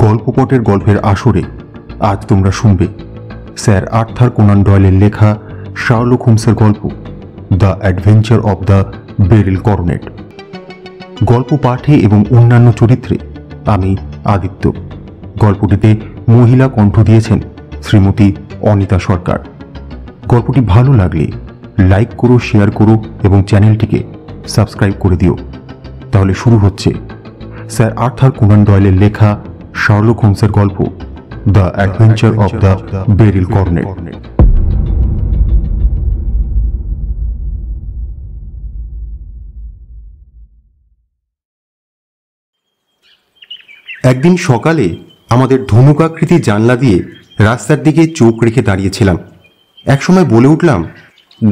গল্পপটের গল্পের আসরে আজ তোমরা শুনবে স্যার আর্থার কোনান ডয়েলের লেখা শার্লক হোমসের গল্প the adventure of the beryl coronet. গল্প পাঠে এবং অন্যান্য চরিত্রে আমি আদিত্য। গল্পটিতে মহিলা কণ্ঠ দিয়েছেন শ্রীমতী অনিতা সরকার। গল্পটি ভালো লাগলে লাইক করো, শেয়ার করো এবং চ্যানেলটিকে সাবস্ক্রাইব করে দিও। তাহলে শুরু হচ্ছে স্যার আর্থার কোনান ডয়েলের লেখা শার্লক হোমসের গল্প the adventure of the beryl coronet. একদিন সকালে আমাদের ধনুকাকৃতি জানলা দিয়ে রাস্তার দিকে চোখ রেখে দাঁড়িয়েছিলাম। একসময় বলে উঠলাম,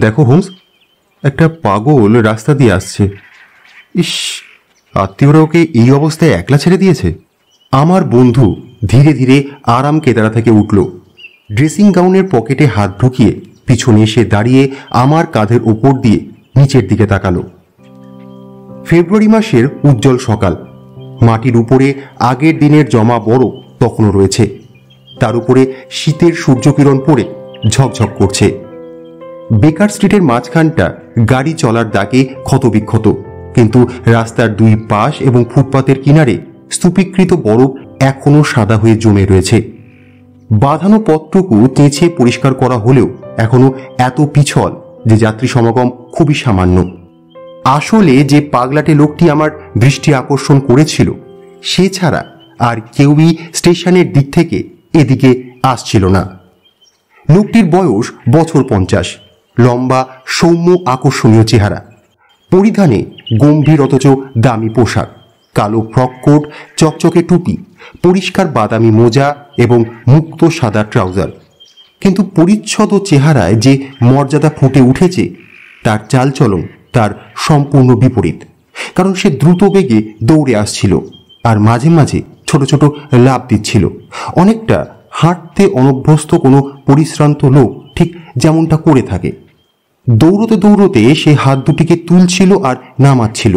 দেখো হোমস, একটা পাগল রাস্তা দিয়ে আসছে। ইস, আত্মীয়রা ওকে এই অবস্থায় একলা ছেড়ে দিয়েছে। আমার বন্ধু ধীরে ধীরে আরাম কেদারা থেকে উঠল। ড্রেসিং গাউনের পকেটে হাত ঢুকিয়ে পিছনে এসে দাঁড়িয়ে আমার কাঁধের ওপর দিয়ে নিচের দিকে তাকালো। ফেব্রুয়ারি মাসের উজ্জ্বল সকাল। মাটির উপরে আগের দিনের জমা বরফ তখনও রয়েছে। তার উপরে শীতের সূর্যকিরণ পড়ে ঝকঝক করছে। বেকার স্ট্রিটের মাঝখানটা গাড়ি চলার দাগে ক্ষতবিক্ষত, কিন্তু রাস্তার দুই পাশ এবং ফুটপাতের কিনারে স্তূপীকৃত বরফ এখনো সাদা হয়ে জমে রয়েছে। বাঁধানো পথটুকু চেঁচে পরিষ্কার করা হলেও এখনো এত পিছল যে যাত্রী সমাগম খুবই সামান্য। আসলে যে পাগলাটে লোকটি আমার দৃষ্টি আকর্ষণ করেছিল সে ছাড়া আর কেউই স্টেশনের দিক থেকে এদিকে আসছিল না। লোকটির বয়স বছর 50, লম্বা, সৌম্য, আকর্ষণীয় চেহারা, পরিধানে গম্ভীর অথচ দামি পোশাক, কালো ফ্রক কোট, চকচকে টুপি, পরিষ্কার বাদামি মোজা এবং মুক্ত সাদা ট্রাউজার। কিন্তু পরিচ্ছদ চেহারায় যে মর্যাদা ফুটে উঠেছে তার চালচলন তার সম্পূর্ণ বিপরীত। কারণ সে দ্রুত বেগে দৌড়ে আসছিল আর মাঝে মাঝে ছোট ছোট লাফ দিচ্ছিল, অনেকটা হাঁটতে অনভ্যস্ত কোনো পরিশ্রান্ত লোক ঠিক যেমনটা করে থাকে। দৌড়তে দৌড়তে সে হাত দুটিকে তুলছিল আর নামাচ্ছিল,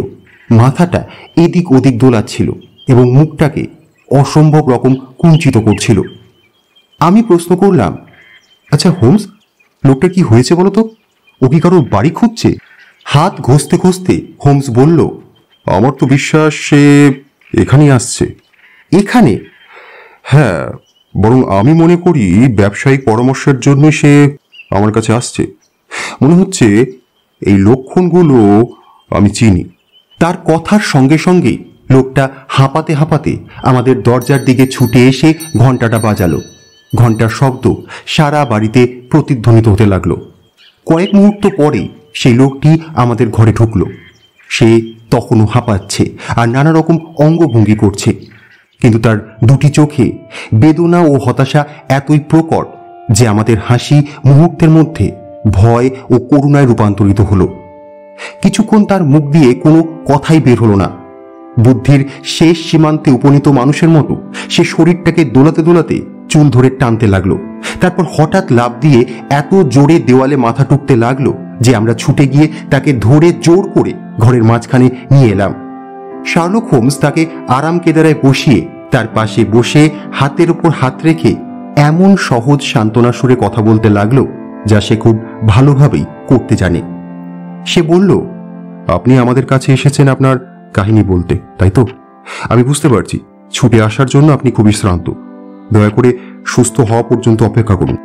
মাথাটা এদিক ওদিক দোলাচ্ছিল এবং মুখটাকে অসম্ভব রকম কুঞ্চিত করছিল। আমি প্রশ্ন করলাম, আচ্ছা হোমস, লোকটা কি হয়েছে বলো তো? ও কি কারোর বাড়ি খুঁজছে? হাত ঘষতে ঘষতে হোমস বলল, আমার তো বিশ্বাস সে এখানেই আসছে। এখানে? হ্যাঁ, বরং আমি মনে করি ব্যবসায়িক পরামর্শের জন্য সে আমার কাছে আসছে। মনে হচ্ছে এই লক্ষণগুলো আমি চিনি। তার কথার সঙ্গে সঙ্গে লোকটা হাঁপাতে হাঁপাতে আমাদের দরজার দিকে ছুটে এসে ঘণ্টাটা বাজালো। ঘণ্টার শব্দ সারা বাড়িতে প্রতিধ্বনিত হতে লাগলো। কয়েক মুহূর্ত পরে সেই লোকটি আমাদের ঘরে ঢুকলো। সে তখনও হাঁপাচ্ছে আর নানা রকম অঙ্গভঙ্গি করছে, কিন্তু তার দুটি চোখে বেদনা ও হতাশা এতই প্রকট যে আমাদের হাসি মুহূর্তের মধ্যে ভয় ও করুণায় রূপান্তরিত হলো। কিছুক্ষণ তার মুখ দিয়ে কোনো কথাই বের হলো না। বুদ্ধির শেষ সীমান্তে উপনীত মানুষের মতো সে শরীরটাকে দোলাতে দোলাতে চুল ধরে টানতে লাগলো। তারপর হঠাৎ লাফ দিয়ে এত জোরে দেওয়ালে মাথা টুকতে লাগলো যে আমরা ছুটে গিয়ে তাকে ধরে জোর করে ঘরের মাঝখানে নিয়ে এলাম। শার্লক হোমস তাকে আরাম কেদারায় বসিয়ে তার পাশে বসে হাতের ওপর হাত রেখে এমন সহজ সান্ত্বনা সুরে কথা বলতে লাগলো যা সে খুব ভালোভাবেই করতে জানে। সে বলল, আপনি আমাদের কাছে এসেছেন আপনার কাহিনী বলতে, তাই তো? আমি বুঝতে পারছি ছুটে আসার জন্য আপনি খুবই শ্রান্ত। দয়া করে সুস্থ হওয়া পর্যন্ত অপেক্ষা করুন।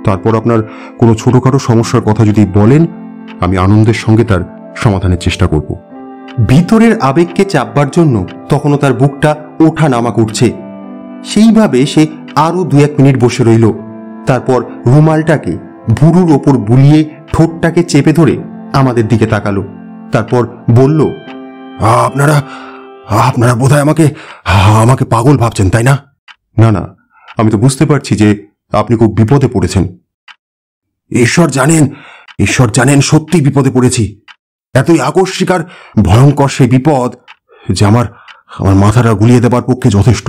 তারপর আপনার কোনো ছোটখাটো সমস্যার কথা যদি বলেন, আমি আনন্দের সঙ্গে তার সমাধানের চেষ্টা করব। ভিতরের আবেগকে চাপবার জন্য তখনও তার বুকটা ওঠা নামা করছে। সেইভাবে সে আরো 2-1 মিনিট বসে রইল। তারপর রুমালটাকে ভুরুর ওপর বুলিয়ে ঠোঁটটাকে চেপে ধরে আমাদের দিকে তাকালো। তারপর বলল, আপনারা আপনারা বোধহয় আমাকে পাগল ভাবছেন, তাই না? না না, আমি তো বুঝতে পারছি যে আপনি খুব বিপদে পড়েছেন। ঈশ্বর জানেন সত্যি বিপদে পড়েছি। এতই আকস্মিক আর ভয়ঙ্কর সেই বিপদ যে আমার মাথাটা গুলিয়ে দেবার পক্ষে যথেষ্ট।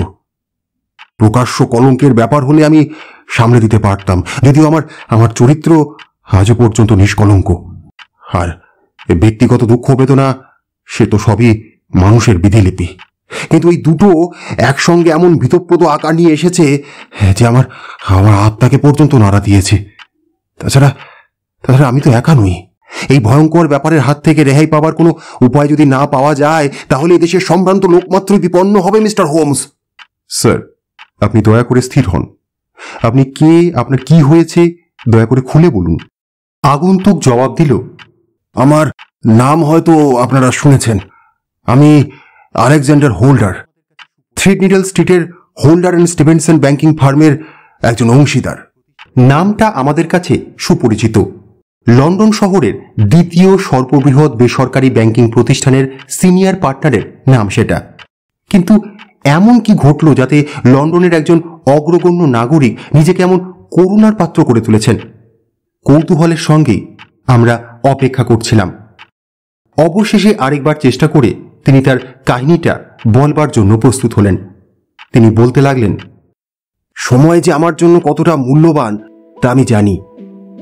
প্রকাশ্য কলঙ্কের ব্যাপার হলে আমি সামলে দিতে পারতাম, যদিও আমার চরিত্র আজও পর্যন্ত নিষ্কলঙ্ক। আর ব্যক্তিগত দুঃখ বেদনা সে তো সবই মানুষের বিধিলিপি। কিন্তু এই দুটো একসঙ্গে এমন ভীতপ্রদ আকার নিয়ে এসেছে যে আমার আমার আত্মাকে পর্যন্ত নাড়া দিয়েছে। তাছাড়া তাছাড়া আমি তো একা নই। এই ভয়ঙ্কর ব্যাপারের হাত থেকে রেহাই পাওয়ার কোনো উপায় যদি না পাওয়া যায় তাহলে দেশের সম্ভ্রান্ত লোক মাত্রই বিপন্ন হবে মিস্টার হোমস। স্যার, আপনি দয়া করে স্থির হন। আপনি কে, আপনার কি হয়েছে দয়া করে খুলে বলুন। আগন্তুক জবাব দিল, আমার নাম হয়তো আপনারা শুনেছেন। আমি আলেকজান্ডার হোল্ডার, থ্রিডনিডল স্ট্রিটের হোল্ডার অ্যান্ড স্টিভেনসন ব্যাংকিং ফার্মের একজন অংশীদার। নামটা আমাদের কাছে সুপরিচিত। লন্ডন শহরের দ্বিতীয় সর্ববৃহৎ বেসরকারি ব্যাংকিং প্রতিষ্ঠানের সিনিয়র পার্টনারের নাম সেটা। কিন্তু এমন কি ঘটল যাতে লন্ডনের একজন অগ্রগণ্য নাগরিক নিজেকে এমন করুণার পাত্র করে তুলেছেন? কৌতূহলের সঙ্গেই আমরা অপেক্ষা করছিলাম। অবশেষে আরেকবার চেষ্টা করে তিনি তার কাহিনীটা বলবার জন্য প্রস্তুত হলেন। তিনি বলতে লাগলেন, সময় যে আমার জন্য কতটা মূল্যবান তা আমি জানি।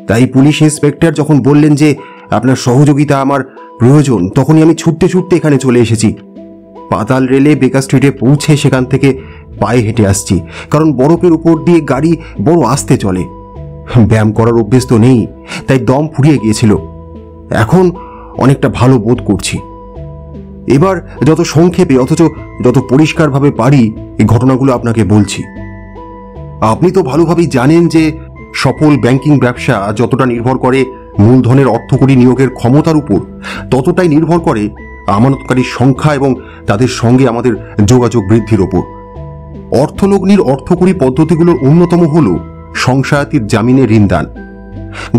তাই পুলিশ ইন্সপেক্টর যখন বললেন যে আপনার সহযোগিতা আমার প্রয়োজন, তখনই আমি ছুটতে ছুটতে এখানে চলে এসেছি। পাতাল রেলে বেকার স্ট্রিটে পৌঁছে সেখান থেকে পায়ে হেঁটে আসছি, কারণ বরফের উপর দিয়ে গাড়ি বড় আস্তে চলে। ব্যায়াম করার অভ্যেস তো নেই, তাই দম ফুরিয়ে গিয়েছিল। এখন অনেকটা ভালো বোধ করছি। এবার যত সংক্ষেপে অথচ যত পরিষ্কারভাবে পারি এই ঘটনাগুলো আপনাকে বলছি। আপনি তো ভালোভাবেই জানেন যে সফল ব্যাংকিং ব্যবসা যতটা নির্ভর করে মূলধনের অর্থকরী নিয়োগের ক্ষমতার উপর, ততটাই নির্ভর করে আমানতকারীর সংখ্যা এবং তাদের সঙ্গে আমাদের যোগাযোগ বৃদ্ধির ওপর। অর্থলগ্নির অর্থকরী পদ্ধতিগুলোর অন্যতম হল সংশয়াতীত জামিনে ঋণদান।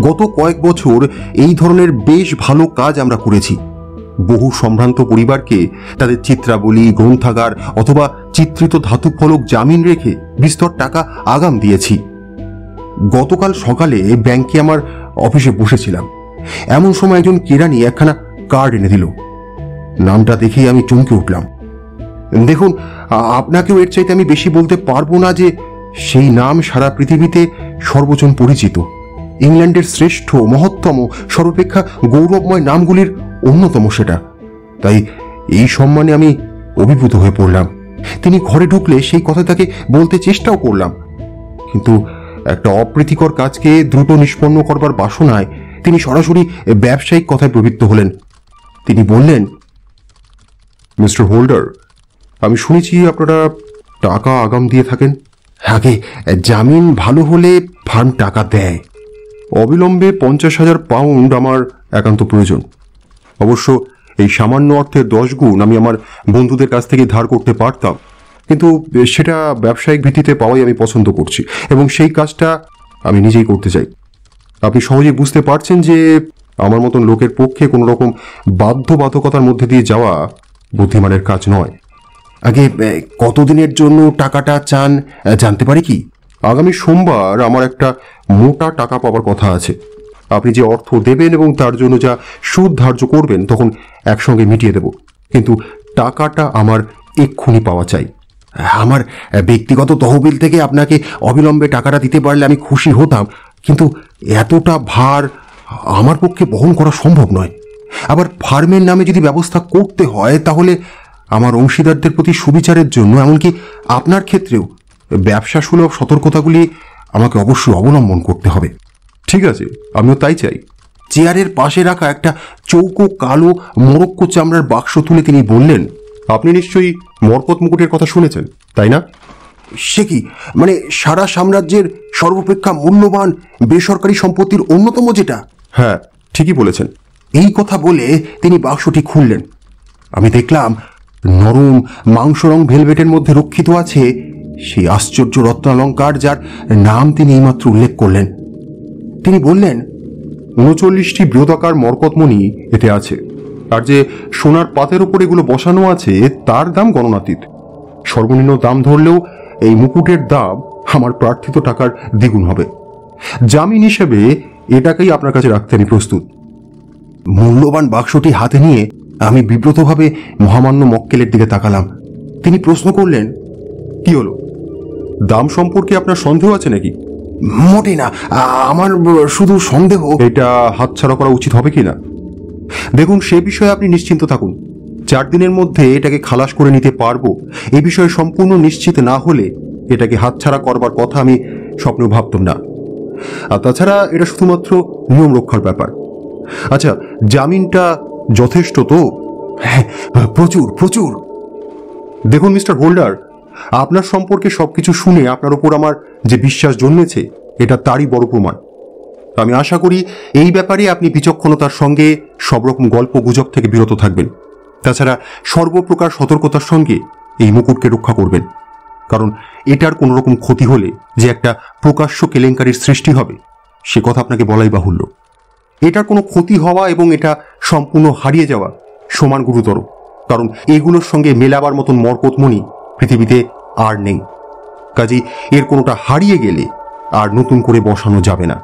গত কয়েক বছর এই ধরনের বেশ ভালো কাজ আমরা করেছি। বহু সম্ভ্রান্ত পরিবারকে তাদের চিত্রাবলী, গ্রন্থাগার অথবা চিত্রিত ধাতু ফলক জামিন রেখে বিস্তর টাকা আগাম দিয়েছি। গতকাল সকালে ব্যাংকে আমার অফিসে বসেছিলাম, এমন সময় একজন কেরানি একখানা কার্ড এনে দিল। নামটা দেখেই আমি চমকে উঠলাম। দেখুন, আপনাকেও এর চাইতে আমি বেশি বলতে পারবো না যে সেই নাম সারা পৃথিবীতে সর্বজন পরিচিত। ইংল্যান্ডের শ্রেষ্ঠ, মহত্তম, সর্বাপেক্ষা গৌরবময় নামগুলির অন্যতম সেটা। তাই এই সম্মানে আমি অভিভূত হয়ে পড়লাম। তিনি ঘরে ঢুকলে সেই কথা তাকে বলতে চেষ্টাও করলাম, কিন্তু একটা অপ্রীতিকর কাজকে দ্রুত নিষ্পন্ন করবার বাসনায় তিনি সরাসরি ব্যবসায়িক কথায় প্রবৃত্ত হলেন। তিনি বললেন, মিস্টার হোল্ডার, আমি শুনেছি আপনারা টাকা আগাম দিয়ে থাকেন। আগে জামিন ভালো হলে ফার্ম টাকা দেয়। অবিলম্বে 50,000 পাউন্ড আমার একান্ত প্রয়োজন। অবশ্য এই সামান্য অর্থের 10 গুণ আমি আমার বন্ধুদের কাছ থেকে ধার করতে পারতাম, কিন্তু সেটা ব্যবসায়িক ভিত্তিতে পাওয়াই আমি পছন্দ করছি এবং সেই কাজটা আমি নিজেই করতে চাই। আপনি সহজেই বুঝতে পারছেন যে আমার মতন লোকের পক্ষে কোনো রকম বাধ্যবাধকতার মধ্যে দিয়ে যাওয়া বুদ্ধিমানের কাজ নয়। আগে কতদিনের জন্য টাকাটা চান জানতে পারি কি? আগামী সোমবার আমার একটা মোটা টাকা পাওয়ার কথা আছে। আপনি যে অর্থ দেবেন এবং তার জন্য যা সুদ ধার্য করবেন তখন একসঙ্গে মিটিয়ে দেব, কিন্তু টাকাটা আমার এক্ষুনি পাওয়া চাই। আমার ব্যক্তিগত তহবিল থেকে আপনাকে অবিলম্বে টাকাটা দিতে পারলে আমি খুশি হতাম, কিন্তু এতটা ভার আমার পক্ষে বহন করা সম্ভব নয়। আবার ফার্মের নামে যদি ব্যবস্থা করতে হয় তাহলে আমার অংশীদারদের প্রতি সুবিচারের জন্য, এমনকি আপনার ক্ষেত্রেও ব্যবসা সুলভ সতর্কতাগুলি আমাকে অবশ্যই অবলম্বন করতে হবে। ঠিক আছে, আমিও তাই চাই। চেয়ারের পাশে রাখা একটা চৌকো কালো মোরক্কো চামড়ার বাক্স তুলে তিনি বললেন, আপনি নিশ্চয়ই মরকত মুকুটের কথা শুনেছেন, তাই না? সে কি, মানে সারা সাম্রাজ্যের সর্বাপেক্ষা মূল্যবান বেসরকারি সম্পত্তির অন্যতম যেটা? হ্যাঁ, ঠিকই বলেছেন। এই কথা বলে তিনি বাক্সটি খুললেন। আমি দেখলাম নরম মাংস রং ভেলভেটের মধ্যে রক্ষিত আছে সেই আশ্চর্য রত্নালঙ্কার যার নাম তিনি এইমাত্র উল্লেখ করলেন। তিনি বললেন, 39টি বৃহদাকার মরকতমণি এতে আছে, আর যে সোনার পাতের ওপর এগুলো বসানো আছে তার দাম গণনাতীত। সর্বনিম্ন দাম ধরলেও এই মুকুটের দাম আমার প্রার্থিত টাকার দ্বিগুণ হবে। জামিন হিসেবে এটাকেই আপনার কাছে রাখতে আমি প্রস্তুত। মূল্যবান বাক্সটি হাতে নিয়ে আমি বিব্রতভাবে মহামান্য মক্কেলের দিকে তাকালাম। তিনি প্রশ্ন করলেন, কি হলো, দাম সম্পর্কে আপনার সন্দেহ আছে নাকি? মোটে না, আমার শুধু সন্দেহ। এটা হাতছাড়া করা উচিত হবে কি না? দেখুন, সে বিষয়ে আপনি নিশ্চিন্ত থাকুন। 4 দিনের মধ্যে এটাকে খালাস করে নিতে পারবো এ বিষয়ে সম্পূর্ণ নিশ্চিত না হলে এটাকে হাতছাড়া করবার কথা আমি স্বপ্নেও ভাবতাম না। আর তাছাড়া এটা শুধুমাত্র নিয়ম রক্ষার ব্যাপার। আচ্ছা, জামিনটা যথেষ্ট তো? হ্যাঁ, প্রচুর প্রচুর। দেখুন মিস্টার হোল্ডার, আপনার সম্পর্কে সবকিছু শুনে আপনার উপর আমার যে বিশ্বাস জন্মেছে এটা তারই বড় প্রমাণ। আমি আশা করি এই ব্যাপারে আপনি বিচক্ষণতার সঙ্গে সব রকম গল্প গুজব থেকে বিরত থাকবেন। তাছাড়া সর্বপ্রকার সতর্কতার সঙ্গে এই মুকুটকে রক্ষা করবেন, কারণ এটার কোনো রকম ক্ষতি হলে যে একটা প্রকাশ্য কেলেঙ্কারির সৃষ্টি হবে সে কথা আপনাকে বলাই বাহুল্য। এটার কোনো ক্ষতি হওয়া এবং এটা সম্পূর্ণ হারিয়ে যাওয়া সমান গুরুতর, কারণ এগুলোর সঙ্গে মেলাবার মতন মরকতমণি পৃথিবীতে আর নেই। কাজেই এর কোনোটা হারিয়ে গেলে আর নতুন করে বসানো যাবে না।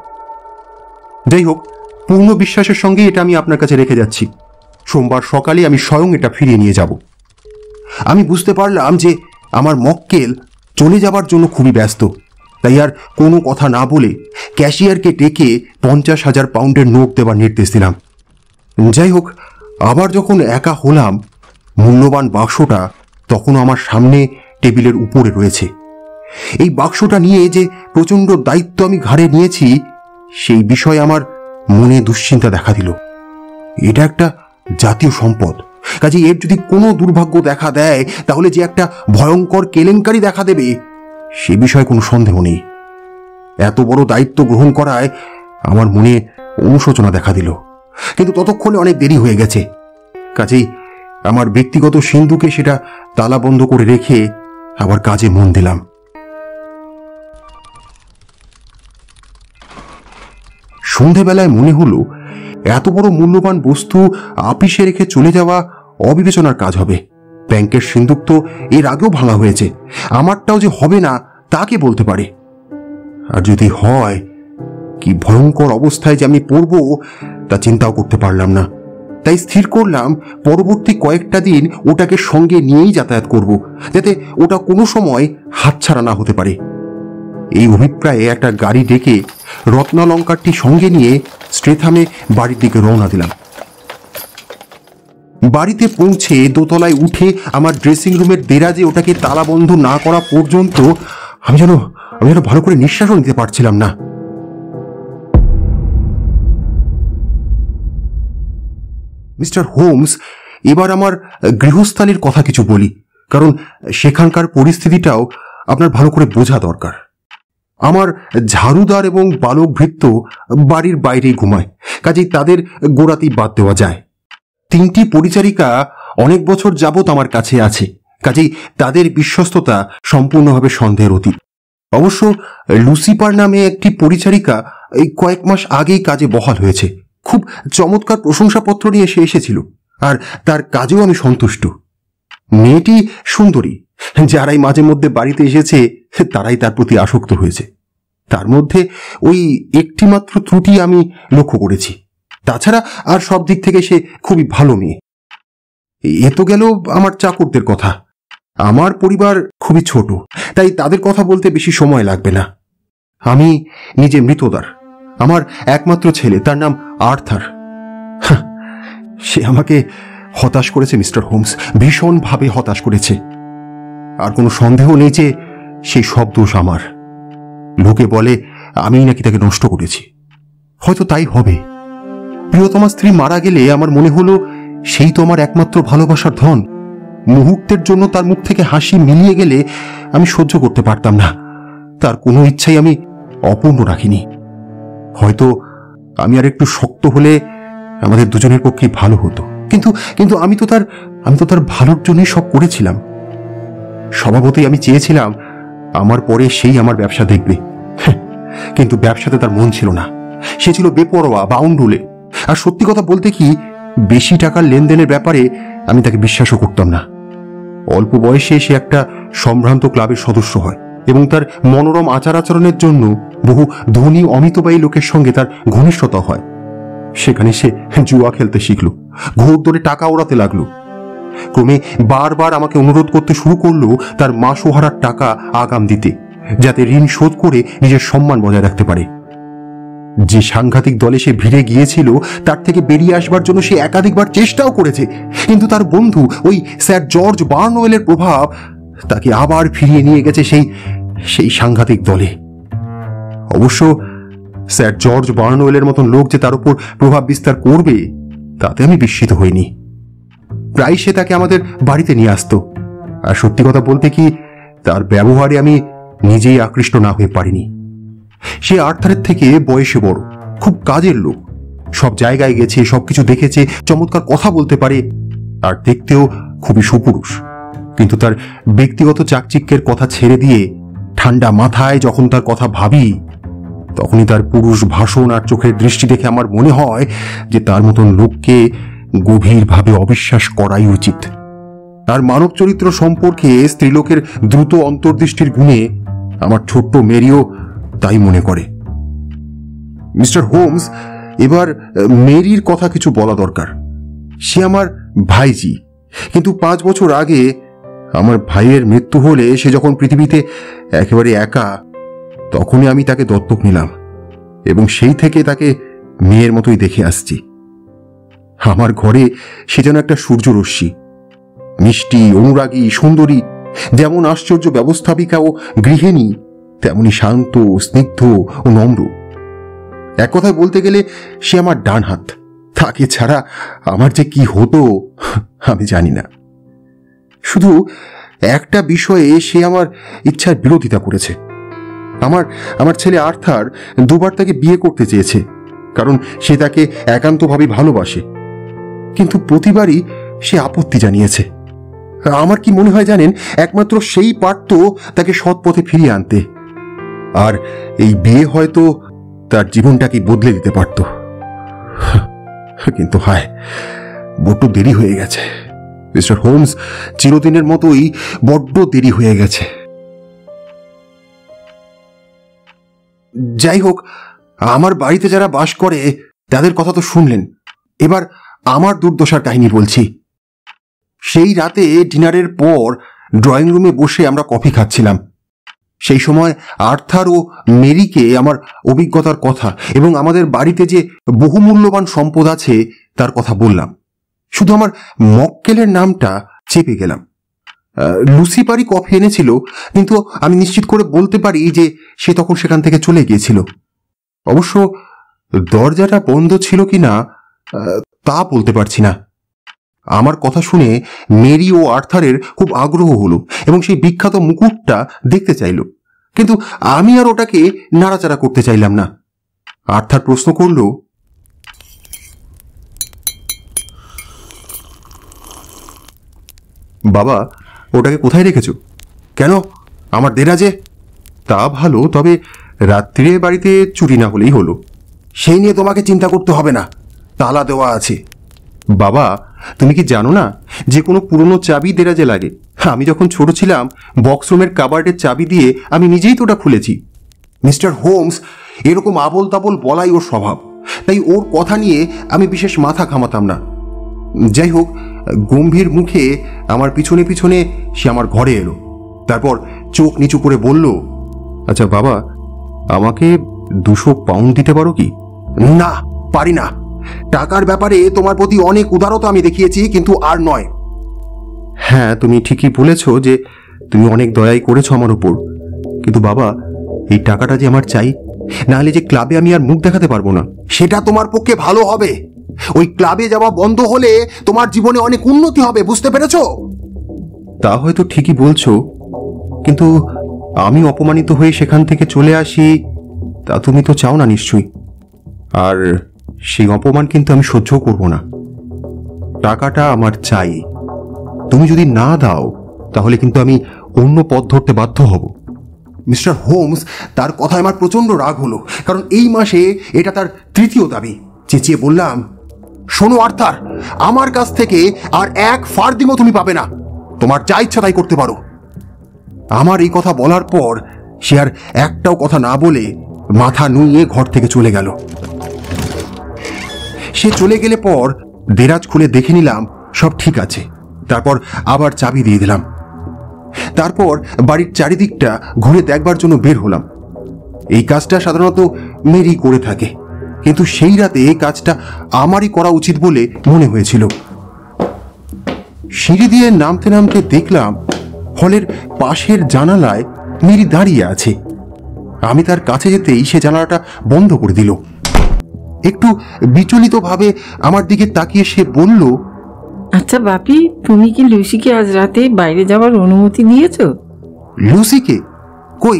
যাই হোক, পূর্ণ বিশ্বাসের সঙ্গে এটা আমি আপনার কাছে রেখে যাচ্ছি। সোমবার সকালে আমি স্বয়ং এটা ফিরিয়ে নিয়ে যাব। আমি বুঝতে পারলাম যে আমার মক্কেল চলে যাবার জন্য খুবই ব্যস্ত, তাই আর কোনো কথা না বলে ক্যাশিয়ারকে ডেকে 50,000 পাউন্ডের নোট দেবার নির্দেশ দিলাম। যাই হোক, আবার যখন একা হলাম, মূল্যবান বাক্সটা তখনও আমার সামনে টেবিলের উপরে রয়েছে। এই বাক্সটা নিয়ে যে প্রচণ্ড দায়িত্ব আমি ঘাড়ে নিয়েছি সেই বিষয়ে আমার মনে দুশ্চিন্তা দেখা দিল। এটা একটা জাতীয় সম্পদ, কাজে এর যদি কোনো দুর্ভাগ্য দেখা দেয় তাহলে যে একটা ভয়ঙ্কর কেলেঙ্কারি দেখা দেবে সে বিষয়ে কোনো সন্দেহ নেই। এত বড় দায়িত্ব গ্রহণ করায় আমার মনে অনুশোচনা দেখা দিল, কিন্তু ততক্ষণে অনেক দেরি হয়ে গেছে। কাজেই আমার ব্যক্তিগত সিন্ধুকে সেটা তালা বন্ধ করে রেখে আবার কাজে মন দিলাম। সন্ধেবেলায় মনে হলো এত বড় মূল্যবান বস্তু আপিসে রেখে চলে যাওয়া অবিবেচনার কাজ হবে। ব্যাংকের সিন্দুক তো এর আগেও ভাঙা হয়েছে, আমারটাও যে হবে না তা কে বলতে পারে? আর যদি হয়, কি ভয়ঙ্কর অবস্থায় যে আমি পড়ব তা চিন্তাও করতে পারলাম না। তাই স্থির করলাম পরবর্তী কয়েকটা দিন ওটাকে সঙ্গে নিয়েই যাতায়াত করব, যাতে ওটা কোনো সময় হাতছাড়া না হতে পারে। এই অভিপ্রায়ে একটা গাড়ি ডেকে রত্নালঙ্কারটি সঙ্গে নিয়ে স্ট্রেথামে বাড়ির দিকে রওনা দিলাম। বাড়িতে পৌঁছে দোতলায় উঠে আমার ড্রেসিং রুমের দেরাজে ওটাকে তালাবন্ধ না করা পর্যন্ত আমি যেন ভালো করে নিঃশ্বাসও নিতে পারছিলাম না। মিস্টার হোমস, এবার আমার গৃহস্থালির কথা কিছু বলি, কারণ সেখানকার পরিস্থিতিটাও আপনার ভালো করে বোঝা দরকার। আমার ঝাড়ুদার এবং বালক ভৃত্য বাড়ির বাইরেই ঘুমায়, কাজেই তাদের গোড়াতেই বাদ দেওয়া যায়। 3টি পরিচারিকা অনেক বছর যাবৎ আমার কাছে আছে, কাজেই তাদের বিশ্বস্ততা সম্পূর্ণভাবে সন্দেহের অতীত। অবশ্য লুসিপার নামে একটি পরিচারিকা এই কয়েক মাস আগেই কাজে বহাল হয়েছে। খুব চমৎকার প্রশংসাপত্র নিয়ে সে এসেছিল, আর তার কাজেও আমি সন্তুষ্ট। মেয়েটি সুন্দরী, যারাই মাঝে মধ্যে বাড়িতে এসেছে তারাই তার প্রতি আসক্ত হয়েছে। তার মধ্যে ওই একটি মাত্র ত্রুটি আমি লক্ষ্য করেছি, তাছাড়া আর সব দিক থেকে সে খুবই ভালো মেয়ে। এ তো গেল আমার চাকরদের কথা। আমার পরিবার খুবই ছোট, তাই তাদের কথা বলতে বেশি সময় লাগবে না। আমি নিজে মৃতদার। আমার একমাত্র ছেলে, তার নাম আর্থার। সে আমাকে হতাশ করেছে মিস্টার হোমস, ভীষণভাবে হতাশ করেছে। আর কোনো সন্দেহ নেই যে সেই সব দোষ আমার। লোকে বলে আমিই নাকি তাকে নষ্ট করেছি। হয়তো তাই হবে। প্রিয়তমা স্ত্রী মারা গেলে আমার মনে হলো সেই তো আমার একমাত্র ভালোবাসার ধন। মুহূর্তের জন্য তার মুখ থেকে হাসি মিলিয়ে গেলে আমি সহ্য করতে পারতাম না। তার কোনো ইচ্ছাই আমি অপূর্ণ রাখিনি। হয়তো আমি আর একটু শক্ত হলে আমাদের দুজনের পক্ষেই ভালো হতো, কিন্তু আমি তো তার ভালোর জন্যই সব করেছিলাম। স্বভাবতই আমি চেয়েছিলাম আমার পরে সেই আমার ব্যবসা দেখবে, কিন্তু ব্যবসাতে তার মন ছিল না। সে ছিল বেপরোয়া, বাউন্ডুলে। আর সত্যি কথা বলতে কি, বেশি টাকার লেনদেনের ব্যাপারে আমি তাকে বিশ্বাসও করতাম না। অল্প বয়সে সে একটা সম্ভ্রান্ত ক্লাবের সদস্য হয় এবং তার মনোরম আচার আচরণের জন্য বহু ধনী অমিতবায়ী লোকের সঙ্গে তার ঘনিষ্ঠতা হয়। সেখানে সে জুয়া খেলতে শিখল, ঘোর ধরে টাকা ওড়াতে লাগলো। ক্রমে বারবার আমাকে অনুরোধ করতে শুরু করলো তার মাসোহারার টাকা আগাম দিতে, যাতে ঋণ শোধ করে নিজের সম্মান বজায় রাখতে পারে। যে সাংঘাতিক দলে সে ভিড়ে গিয়েছিল তার থেকে বেরিয়ে আসবার জন্য সে একাধিকবার চেষ্টাও করেছে, কিন্তু তার বন্ধু ওই স্যার জর্জ বার্নওয়েলের প্রভাব তাকে আবার ফিরিয়ে নিয়ে গেছে সেই সাংঘাতিক দলে। অবশ্য স্যার জর্জ বার্নওয়েলের মতন লোক যে তার উপর প্রভাব বিস্তার করবে তাতে আমি বিস্মিত হইনি। প্রায় সে তাকে আমাদের বাড়িতে নিয়ে আসতো, আর সত্যি কথা বলতে কি, তার ব্যবহারে আমি নিজেই আকৃষ্ট না হয়ে পারিনি। সে আর্থারের থেকে বয়সে বড়, খুব কাজের লোক, সব জায়গায় গেছে, সবকিছু দেখেছে, চমৎকার কথা বলতে পারে, আর দেখতেও খুবই সুপুরুষ। কিন্তু তার ব্যক্তিগত চাকচিক্যের কথা ছেড়ে দিয়ে ঠান্ডা মাথায় যখন তার কথা ভাবি, তখনই তার পুরুষ ভাষণ আর চোখের দৃষ্টি দেখে আমার মনে হয় যে তার মতন লোককে গভীরভাবে অবিশ্বাস করাই উচিত। আর মানব চরিত্র সম্পর্কে স্ত্রীলোকের দ্রুত অন্তর্দৃষ্টির গুণে আমার ছোট্ট মেরিও তাই মনে করে। মিস্টার হোমস, এবার মেরির কথা কিছু বলা দরকার। সে আমার ভাইজি, কিন্তু 5 বছর আগে আমার ভাইয়ের মৃত্যু হলে সে যখন পৃথিবীতে একেবারে একা, তখনই আমি তাকে দত্তক নিলাম এবং সেই থেকে তাকে মেয়ের মতোই দেখে আসছি। আমার ঘরে সে যেন একটা সূর্যরশ্মি, মিষ্টি, অনুরাগী, সুন্দরী, যেমন আশ্চর্য ব্যবস্থাপিকা ও গৃহিণী, তেমনি শান্ত, স্নিগ্ধ ও নম্র। এক কথায় বলতে গেলে সে আমার ডান হাত। তাকে ছাড়া আমার যে কি হতো আমি জানি না। শুধু একটা বিষয়ে সে আমার ইচ্ছার বিরোধিতা করেছে। আমার ছেলে আর্থার 2 বার তাকে বিয়ে করতে চেয়েছে, কারণ সে তাকে একান্তভাবে ভালোবাসে, কিন্তু প্রতিবারই সে আপত্তি জানিয়েছে। আমার কি মনে হয় জানেন, একমাত্র সেই পারত তাকে সৎ পথে ফিরিয়ে আনতে, আর এই বিয়ে হয়তো তার জীবনটাকে বদলে দিতে পারত। কিন্তু হায়, বড্ড দেরি হয়ে গেছে মিস্টার হোমস, চিরদিনের মতোই বড্ড দেরি হয়ে গেছে। যাই হোক, আমার বাড়িতে যারা বাস করে তাদের কথা তো শুনলেন। এবার আমার দুর্দশার কাহিনী বলছি। সেই রাতে ডিনারের পর ড্রয়িং রুমে বসে আমরা কফি খাচ্ছিলাম। সেই সময় আর্থার ও মেরিকে আমার অভিজ্ঞতার কথা এবং আমাদের বাড়িতে যে বহুমূল্যবান সম্পদ আছে তার কথা বললাম। শুধু আমার মক্কেলের নামটা চেপে গেলাম। লুসিপারি কফি এনেছিল, কিন্তু আমি নিশ্চিত করে বলতে পারি যে সে তখন সেখান থেকে চলে গিয়েছিল। অবশ্য দরজাটা বন্ধ ছিল কিনা তা বলতে পারছি না। আমার কথা শুনে মেরি ও আর্থারের খুব আগ্রহ হলো এবং সেই বিখ্যাত মুকুটটা দেখতে চাইল, কিন্তু আমি আর ওটাকে নাড়াচাড়া করতে চাইলাম না। আর্থার প্রশ্ন করল, বাবা, ওটাকে কোথায় রেখেছ? কেন, আমার দেরাজে? তা ভালো, তবে রাত্রিরে বাড়িতে চুরি না হলেই হলো। সেই নিয়ে তোমাকে চিন্তা করতে হবে না, তালা দেওয়া আছে। বাবা, তুমি কি জানো না যে কোনো পুরনো চাবি দেরাজে লাগে? আমি যখন ছোট ছিলাম বক্সরুমের কাবার্ডের চাবি দিয়ে আমি নিজেই তো ওটা খুলেছি। মিস্টার হোমস, এরকম আবোল তাবোল বলাই ওর স্বভাব, তাই ওর কথা নিয়ে আমি বিশেষ মাথা ঘামাতাম না। যাই হোক, গম্ভীর মুখে আমার পিছনে পিছনে সে আমার ঘরে এলো। তারপর চোখ নিচু করে বলল, আচ্ছা বাবা, আমাকে 200 পাউন্ড দিতে পারো কি? না, পারি না। টাকার ব্যাপারে তোমার প্রতি অনেক উদারতা আমি দেখিয়েছি, কিন্তু আর নয়। হ্যাঁ, তুমি ঠিকই বলেছ যে তুমি অনেক দয়াই করেছো আমার উপর, কিন্তু বাবা, এই টাকাটা যে আমার চাই, না হলে যে ক্লাবে আমি আর মুখ দেখাতে পারবো না। সেটা তোমার পক্ষে ভালো হবে। ওই ক্লাবে যাওয়া বন্ধ হলে তোমার জীবনে অনেক উন্নতি হবে, বুঝতে পেরেছো? তা হয়তো ঠিকই বলছো, কিন্তু আমি অপমানিত হয়ে সেখান থেকে চলে আসি, তা তুমি তো চাও না নিশ্চয়ই। আর সেই অপমান কিন্তু আমি সহ্য করব না। টাকাটা আমার চাই। তুমি যদি না দাও তাহলে কিন্তু আমি অন্য পথ ধরতে বাধ্য হব। মিস্টার হোমস, তার কথায় আমার প্রচন্ড রাগ হলো, কারণ এই মাসে এটা তার 3য় দাবি। চেঁচিয়ে বললাম, শোনো আর্থার, আমার কাছ থেকে আর 1 ফার্দিংও তুমি পাবে না। তোমার যা ইচ্ছা তাই করতে পারো। আমার এই কথা বলার পর সে আর একটাও কথা না বলে মাথা নুইয়ে ঘর থেকে চলে গেল। সে চলে গেলে পর দেরাজ খুলে দেখে নিলাম সব ঠিক আছে। তারপর আবার চাবি দিয়ে দিলাম। তারপর বাড়ির চারিদিকটা ঘুরে দেখবার জন্য বের হলাম। এই কাজটা সাধারণত মেরি করে থাকে। কিন্তু সেই রাতে কাজটা আমারই করা উচিত বলে মনে হয়েছিল। সিঁড়ি দিয়ে নামতে নামতে দেখলাম হলের পাশের জানালায় মিরি দাঁড়িয়ে আছে। আমি তার কাছে যেতেই সে জানালাটা বন্ধ করে দিল। একটু বিচলিতভাবে আমার দিকে তাকিয়ে সে বলল, আচ্ছা বাপি, তুমি কি লুসিকে আজ রাতে বাইরে যাওয়ার অনুমতি দিয়েছো? লুসিকে? কই,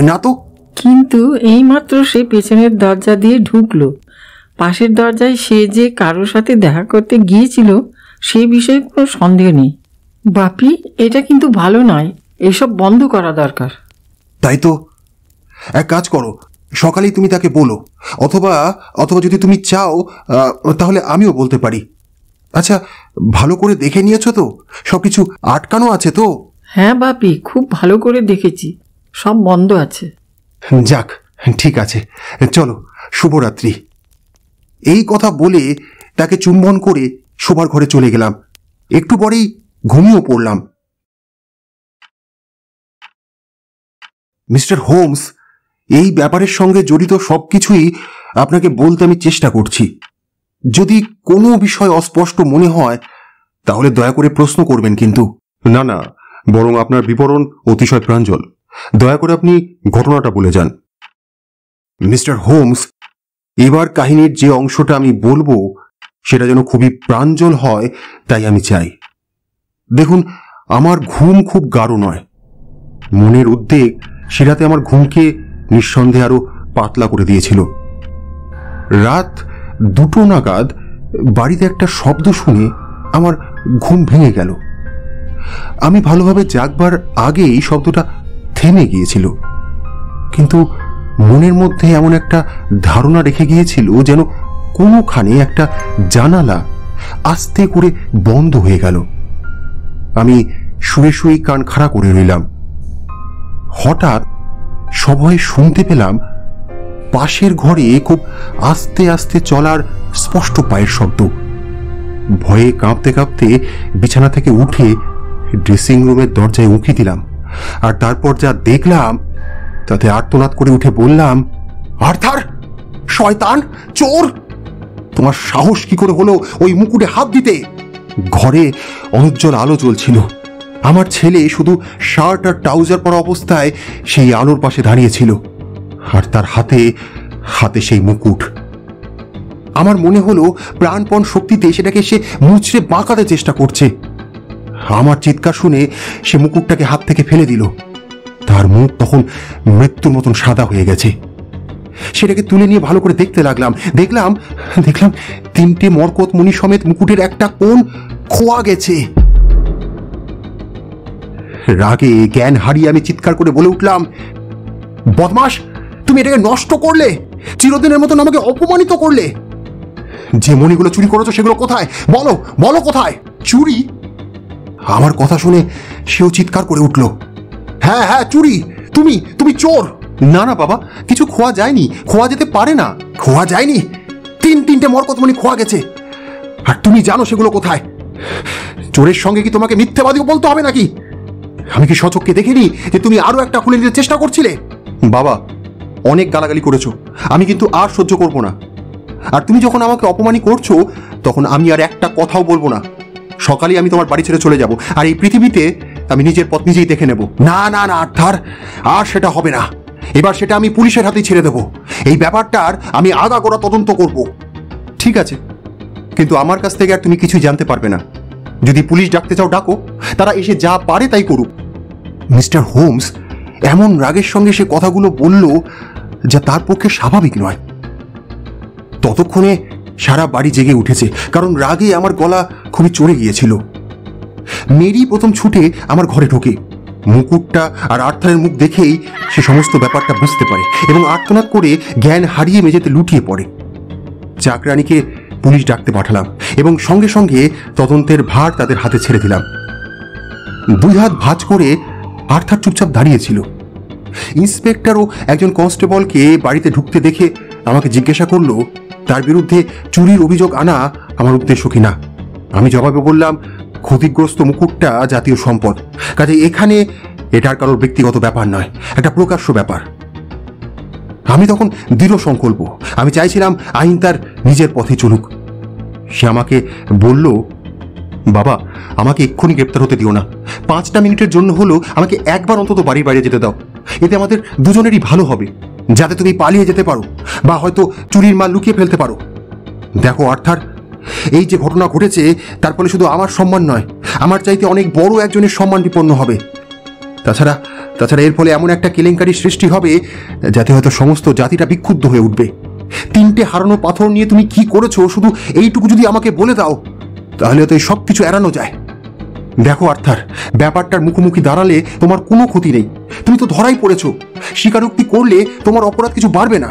না তো। কিন্তু এইমাত্র সে পেছনের দরজা দিয়ে ঢুকলো। পাশের দরজায় সে যে কারোর সাথে দেখা করতে গিয়েছিল সে বিষয়ে কোনো সন্দেহ নেই। বাপি, এটা কিন্তু ভালো নয়, এসব বন্ধ করা দরকার। তাই তো, এক কাজ করো, সকালেই তুমি তাকে বলো, অথবা অথবা যদি তুমি চাও তাহলে আমিও বলতে পারি। আচ্ছা, ভালো করে দেখে নিয়েছো তো? সবকিছু আটকানো আছে তো? হ্যাঁ বাপি, খুব ভালো করে দেখেছি, সব বন্ধ আছে। যাক, ঠিক আছে, চলো, শুভরাত্রি। এই কথা বলে তাকে চুম্বন করে শোবার ঘরে চলে গেলাম। একটু পরেই ঘুমিয়েও পড়লাম। মিস্টার হোমস, এই ব্যাপারের সঙ্গে জড়িত সবকিছুই আপনাকে বলতে আমি চেষ্টা করছি। যদি কোনো বিষয় অস্পষ্ট মনে হয় তাহলে দয়া করে প্রশ্ন করবেন কিন্তু। না না, বরং আপনার বিবরণ অতিশয় প্রাঞ্জল। দয়া করে আপনি ঘটনাটা বলে যান। মিস্টার হোমস, এবার কাহিনীর যে অংশটা আমি বলবো সেটা যেন খুবই প্রাঞ্জল হয় তাই আমি চাই। দেখুন, আমার ঘুম খুব গাঢ় নয়। মনের উদ্বেগ সেরাতে আমার ঘুমকে নিঃসন্দেহে আরো পাতলা করে দিয়েছিল। রাত 2টো নাগাদ বাড়িতে একটা শব্দ শুনে আমার ঘুম ভেঙে গেল। আমি ভালোভাবে জাগবার আগেই শব্দটা থেমে গিয়েছিল, কিন্তু মনের মধ্যে এমন একটা ধারণা রেখে গিয়েছিল যেন কোনোখানে একটা জানালা আস্তে করে বন্ধ হয়ে গেল। আমি শুয়ে শুয়ে কান খাড়া করে রইলাম। হঠাৎ সভয়ে শুনতে পেলাম পাশের ঘরে খুব আস্তে আস্তে চলার স্পষ্ট পায়ের শব্দ। ভয়ে কাঁপতে কাঁপতে বিছানা থেকে উঠে ড্রেসিং রুমের দরজায় উঁকি দিলাম, আর তারপর যা দেখলাম তাতে আর্তনাদ করে উঠে বললাম, আর্থার, শয়তান, চোর, তোমার সাহস কি করে হলো ওই মুকুটে হাত দিতে? ঘরে অনুজ্জ্বল আলো জ্বলছিল। আমার ছেলে শুধু শার্ট আর ট্রাউজার পরা অবস্থায় সেই আলোর পাশে দাঁড়িয়েছিল, আর তার হাতে হাতে সেই মুকুট। আমার মনে হলো প্রাণপণ শক্তিতে সেটাকে সে মুচড়ে বাঁকাতে চেষ্টা করছে। আমার চিৎকার শুনে সে মুকুটটাকে হাত থেকে ফেলে দিল। তার মুখ তখন মৃত্যুর মতন সাদা হয়ে গেছে। সেটাকে তুলে নিয়ে ভালো করে দেখতে লাগলাম। দেখলাম 3টে মরকত মণি সমেত মুকুটের একটা কোণ খোয়া গেছে। রাগে জ্ঞান হারিয়ে আমি চিৎকার করে বলে উঠলাম, বদমাস, তুমি এটাকে নষ্ট করলে, চিরদিনের মতন আমাকে অপমানিত করলে। যে মণিগুলো চুরি করেছো সেগুলো কোথায়? বলো, বলো কোথায়? চুরি? আমার কথা শুনে সেও চিৎকার করে উঠল, হ্যাঁ হ্যাঁ, চুরি, তুমি চোর। না না বাবা, কিছু খোয়া যায়নি, খোয়া যেতে পারে না। খোয়া যায়নি? 3টে মরকতমণি খোয়া গেছে, আর তুমি জানো সেগুলো কোথায়? চোরের সঙ্গে কি তোমাকে মিথ্যাবাদীও বলতে হবে নাকি? আমি কি সচক্ষে দেখিনি যে তুমি আরো একটা খুলে নিতে চেষ্টা করছিলে? বাবা, অনেক গালাগালি করেছো, আমি কিন্তু আর সহ্য করব না। আর তুমি যখন আমাকে অপমানি করছো তখন আমি আর একটা কথাও বলবো না। সকালেই আমি তোমার বাড়ি ছেড়ে চলে যাব, আর এই পৃথিবীতে আমি নিজের পথ নিজেই দেখে নেব। না না না আর্থার, আর সেটা হবে না। এবার সেটা আমি পুলিশের হাতেই ছেড়ে দেব। এই ব্যাপারটার আমি আগাগোড়া তদন্ত করব। ঠিক আছে, কিন্তু আমার কাছ থেকে আর তুমি কিছুই জানতে পারবে না। যদি পুলিশ ডাকতে চাও ডাকো, তারা এসে যা পারে তাই করুক। মিস্টার হোমস এমন রাগের সঙ্গে সে কথাগুলো বলল যা তার পক্ষে স্বাভাবিক নয়। ততক্ষণে সারা বাড়ি জেগে উঠেছে, কারণ রাগে আমার গলা খুবই চড়ে গিয়েছিল। মেরি প্রথম ছুটে আমার ঘরে ঢোকে। মুকুটটা আর আর্থারের মুখ দেখেই সে সমস্ত ব্যাপারটা বুঝতে পারে এবং আর্তনাদ করে জ্ঞান হারিয়ে মেঝেতে লুটিয়ে পড়ে। চাকরানীকে পুলিশ ডাকতে পাঠালাম এবং সঙ্গে সঙ্গে তদন্তের ভার তাদের হাতে ছেড়ে দিলাম। 2 হাত ভাঁজ করে আর্থার চুপচাপ দাঁড়িয়েছিল। ইন্সপেক্টরও একজন কনস্টেবলকে বাড়িতে ঢুকতে দেখে আমাকে জিজ্ঞাসা করলো তার বিরুদ্ধে চুরির অভিযোগ আনা আমার উদ্দেশ্য কিনা। আমি জবাবে বললাম, ক্ষতিগ্রস্ত মুকুটটা জাতীয় সম্পদ, কাজে এখানে এটার কারোর ব্যক্তিগত ব্যাপার নয়, একটা প্রকাশ্য ব্যাপার। আমি তখন দৃঢ় সংকল্প। আমি চাইছিলাম আইন তার নিজের পথে চলুক। সে আমাকে বলল, বাবা, আমাকে এক্ষুনি গ্রেপ্তার হতে দিও না। 5টা মিনিটের জন্য হলেও আমাকে একবার অন্তত বাড়ির বাইরে যেতে দাও। এতে আমাদের দুজনেরই ভালো হবে। যাতে তুমি পালিয়ে যেতে পারো বা হয়তো চুরির মাল লুকিয়ে ফেলতে পারো। দেখো আর্থার, এই যে ঘটনা ঘটেছে তার ফলে শুধু আমার সম্মান নয়, আমার চাইতে অনেক বড় একজনের সম্মান বিপন্ন হবে। তাছাড়া এর ফলে এমন একটা কেলেঙ্কারি সৃষ্টি হবে যাতে হয়তো সমস্ত জাতিটা বিক্ষুব্ধ হয়ে উঠবে। 3টে হারানো পাথর নিয়ে তুমি কি করেছো শুধু এইটুকু যদি আমাকে বলে দাও, তাহলে তো এই সব কিছু এড়ানো যায়। দেখো আর্থার, ব্যাপারটার মুখোমুখি দাঁড়ালে তোমার কোনো ক্ষতি নেই। তুমি তো ধরাই পড়েছো। স্বীকারোক্তি করলে তোমার অপরাধ কিছু বাড়বে না।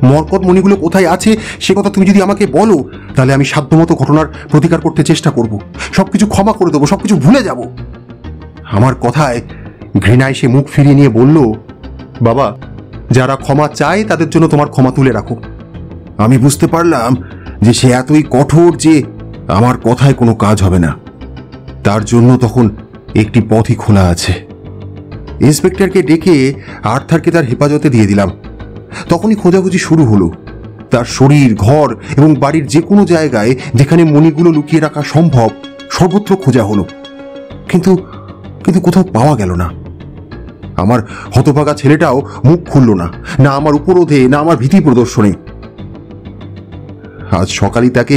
মরকত মণিগুলো কোথায় আছে সে কথা তুমি যদি আমাকে বলো, তাহলে আমি সাধ্যমতো ঘটনার প্রতিকার করতে চেষ্টা করব। সবকিছু ক্ষমা করে দেবো, সবকিছু ভুলে যাব। আমার কথায় ঘৃণায় সে মুখ ফিরিয়ে নিয়ে বলল, বাবা, যারা ক্ষমা চায় তাদের জন্য তোমার ক্ষমা তুলে রাখো। আমি বুঝতে পারলাম যে সে এতই কঠোর যে আমার কথায় কোনো কাজ হবে না। তার জন্য তখন একটি পথই খোলা আছে। ইন্সপেক্টরকে ডেকে আর্থারকে তার হেফাজতে দিয়ে দিলাম। তখনই খোঁজাখুঁজি শুরু হলো। তার শরীর, ঘর এবং বাড়ির যে কোনো জায়গায় যেখানে মণিগুলো লুকিয়ে রাখা সম্ভব সর্বত্র খোঁজা হলো, কিন্তু কোথাও পাওয়া গেল না। আমার হতভাগা ছেলেটাও মুখ খুলল না, না আমার উপরোধে না আমার ভীতি প্রদর্শনে। আজ সকালে তাকে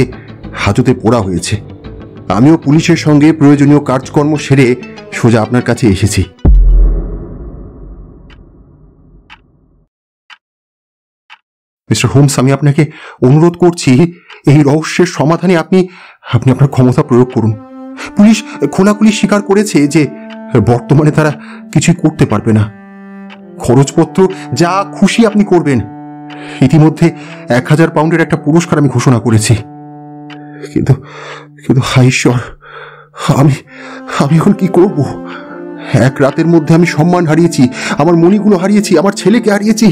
হাজতে পোড়া হয়েছে। আমিও পুলিশের সঙ্গে প্রয়োজনীয় কাজকর্ম সেরে সোজা আপনার কাছে এসেছি। মিস্টার হোমস, আমি আপনাকে অনুরোধ করছি, এই রহস্যের সমাধানে আপনি আপনার ক্ষমতা প্রয়োগ করুন। পুলিশ খোলাখুলি স্বীকার করেছে যে বর্তমানে তারা কিছুই করতে পারবে না। খরচপত্র যা খুশি আপনি করবেন। ইতিমধ্যে 1000 পাউন্ডের একটা পুরস্কার আমি ঘোষণা করেছি। কিন্তু হায় ঈশ্বর, আমি এখন কি করব? এক রাতের মধ্যে আমি সম্মান হারিয়েছি, আমার মণিগুলো হারিয়েছি, আমার ছেলেকে হারিয়েছি।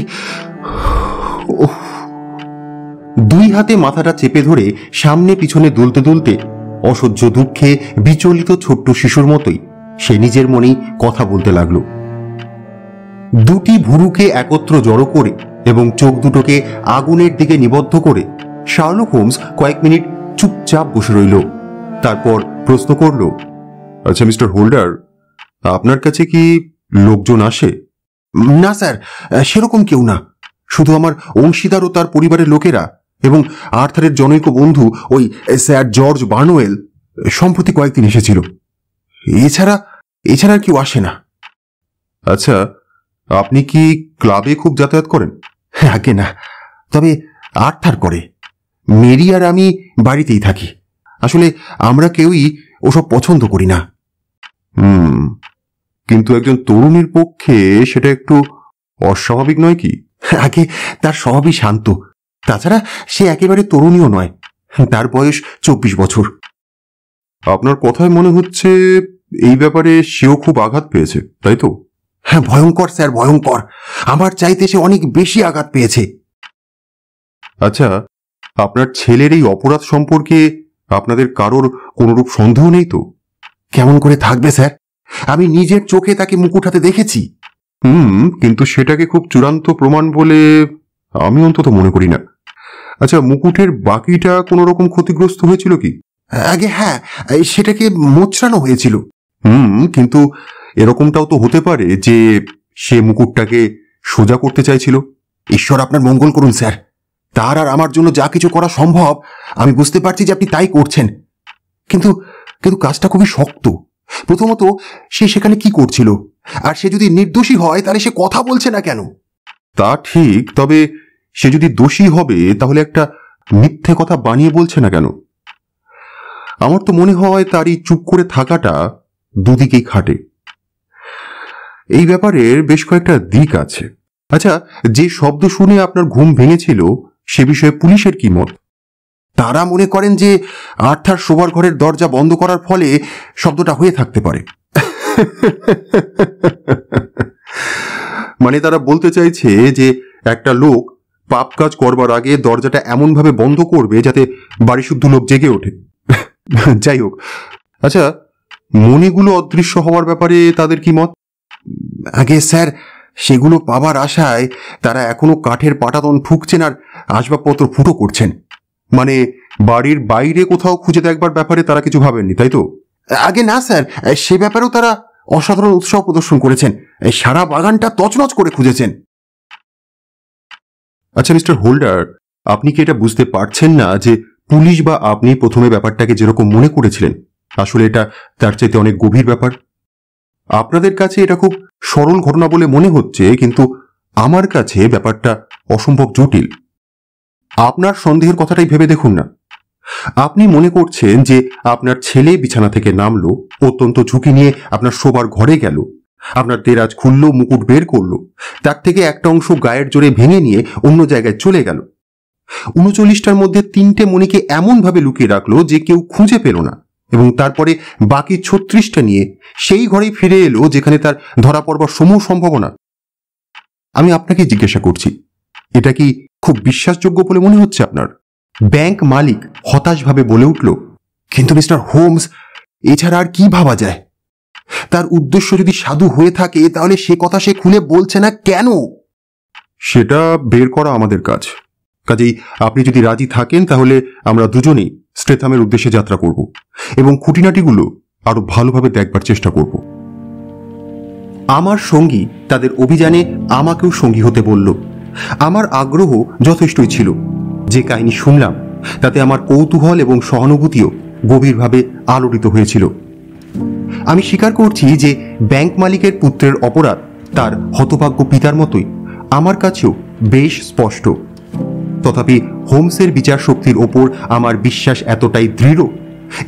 2 হাতে মাথাটা চেপে ধরে সামনে পিছনে দুলতে দুলতে অসহ্য দুঃখে বিচলিত ছোট্ট শিশুর মতোই সে নিজের মনেই কথা বলতে লাগলো। 2টি ভুরুকে একত্র জড়ো করে এবং চোখ দুটোকে আগুনের দিকে নিবদ্ধ করে শার্লক হোমস কয়েক মিনিট চুপচাপ বসে রইল। তারপর প্রশ্ন করল, আচ্ছা মিস্টার হোল্ডার, আপনার কাছে কি লোকজন আসে? না স্যার, সেরকম কেউ না। শুধু আমার অংশীদার ও তার পরিবারের লোকেরা এবং আর্থারের জনৈক বন্ধু ওই স্যার জর্জ বার্নওয়েল সম্প্রতি কয়েকদিন এসেছিল। এছাড়া আর কেউ আসে না। আচ্ছা, আপনি কি ক্লাবে খুব যাতায়াত করেন? আগে না, তবে আর্থার করে। মেরি আর আমি বাড়িতেই থাকি। আসলে আমরা কেউই ওসব পছন্দ করি না। কিন্তু একজন তরুণীর পক্ষে সেটা একটু অস্বাভাবিক নয় কি? আগে তার স্বভাবই শান্ত। তাছাড়া সে একেবারে তরুণীও নয়, তার বয়স 24 বছর। আপনার কথায় মনে হচ্ছে এই ব্যাপারে সেও খুব আঘাত পেয়েছে, তাই তো? হ্যাঁ, ভয়ঙ্কর স্যার, ভয়ঙ্কর। আমার চাইতে সে অনেক বেশি আঘাত পেয়েছে। আচ্ছা, আপনার ছেলের এই অপরাধ সম্পর্কে আপনাদের কারোর কোনরূপ সন্দেহ নেই তো? কেমন করে থাকবে স্যার? আমি নিজের চোখে তাকে মুকুট হাতে দেখেছি। কিন্তু সেটাকে খুব চূড়ান্ত প্রমাণ বলে আমি অন্তত মনে করি না। আচ্ছা, মুকুটের বাকিটা কোন রকম ক্ষতিগ্রস্ত হয়েছিল কি? আগে হ্যাঁ, সেটাকে মোচড়ানো হয়েছিল। কিন্তু এরকমটাও তো হতে পারে যে সে মুকুটটাকে সোজা করতে চাইছিল। ঈশ্বর আপনার মঙ্গল করুন স্যার। তার আর আমার জন্য যা কিছু করা সম্ভব আমি বুঝতে পারছি যে আপনি তাই করছেন। কিন্তু কাজটা খুবই শক্ত। প্রথমত, সে সেখানে কি করছিল? আর সে যদি নির্দোষী হয় তাহলে সে কথা বলছে না কেন? তা ঠিক, তবে সে যদি দোষী হবে তাহলে একটা মিথ্যে কথা বানিয়ে বলছে না কেন? আমার তো মনে হয় তার এই চুপ করে থাকাটা দুদিকেই খাটে। এই ব্যাপারের বেশ কয়েকটা দিক আছে। আচ্ছা, যে শব্দ শুনে আপনার ঘুম ভেঙেছিল সে বিষয়ে পুলিশের কি মত? তারা মনে করেন যে আর্থার শোবার ঘরের দরজা বন্ধ করার ফলে শব্দটা হয়ে থাকতে পারে। মানে তারা বলতে চাইছে যে একটা লোক পাপ কাজ করবার আগে দরজাটা এমনভাবে বন্ধ করবে যাতে বাড়ি শুদ্ধ লোক জেগে ওঠে। যাই হোক, আচ্ছা, মণিগুলো অদৃশ্য হওয়ার ব্যাপারে তাদের কি মত? আগে স্যার, সেগুলো পাবার আশায় তারা এখনো কাঠের পাটাতন ঠুকছেন আর আসবাবপত্র ফুটো করছেন। মানে বাড়ির বাইরে কোথাও খুঁজে দেখবার ব্যাপারে তারা কিছু ভাবেননি, তাই তো? আগে না স্যার, সে ব্যাপারেও তারা অসাধারণ উৎসাহ প্রদর্শন করেছেন। সারা বাগানটা তছনছ করে খুঁজেছেন। আচ্ছা মিস্টার হোল্ডার, আপনি কি এটা বুঝতে পারছেন না যে পুলিশ বা আপনি প্রথমে ব্যাপারটাকে যেরকম মনে করেছিলেন, আসলে এটা তার চাইতে অনেক গভীর ব্যাপার? আপনাদের কাছে এটা খুব সরল ঘটনা বলে মনে হচ্ছে, কিন্তু আমার কাছে ব্যাপারটা অসম্ভব জটিল। আপনার সন্দেহের কথাটাই ভেবে দেখুন না। আপনি মনে করছেন যে আপনার ছেলে বিছানা থেকে নামলো, অত্যন্ত ঝুঁকি নিয়ে আপনার শোবার ঘরে গেল, আপনার দেরাজ খুললো, মুকুট বের করলো, তার থেকে একটা অংশ গায়ের জোরে ভেঙে নিয়ে অন্য জায়গায় চলে গেল। 39টার মধ্যে 3টে মণিকে এমনভাবে লুকিয়ে রাখলো যে কেউ খুঁজে পেল না, এবং তারপরে বাকি 36টা নিয়ে সেই ঘরেই ফিরে এলো যেখানে তার ধরা পড়বার সমূহ সম্ভাবনা। আমি আপনাকে জিজ্ঞাসা করছি, এটা কি খুব বিশ্বাসযোগ্য বলে মনে হচ্ছে আপনার? ব্যাংক মালিক হতাশভাবে বলে উঠল, কিন্তু মিস্টার হোমস, এছাড়া আর কি ভাবা যায়? তার উদ্দেশ্য যদি সাধু হয়ে থাকে তাহলে সে কথা সে খুলে বলছে না কেন? সেটা বের করা আমাদের কাজ। কাজেই আপনি যদি রাজি থাকেন তাহলে আমরা দুজনেই স্টেথামের উদ্দেশ্যে যাত্রা করব এবং খুঁটিনাটিগুলো আরো ভালোভাবে দেখবার চেষ্টা করব। আমার সঙ্গী তাদের অভিযানে আমাকেও সঙ্গী হতে বলল। আমার আগ্রহ যথেষ্টই ছিল। যে কাহিনী শুনলাম তাতে আমার কৌতূহল এবং সহানুভূতিও গভীরভাবে আলোড়িত হয়েছিল। আমি স্বীকার করছি যে ব্যাংক মালিকের পুত্রের অপরাধ তার হতভাগ্য পিতার মতোই আমার কাছেও বেশ স্পষ্ট। তথাপি হোমসের বিচার শক্তির ওপর আমার বিশ্বাস এতটাই দৃঢ়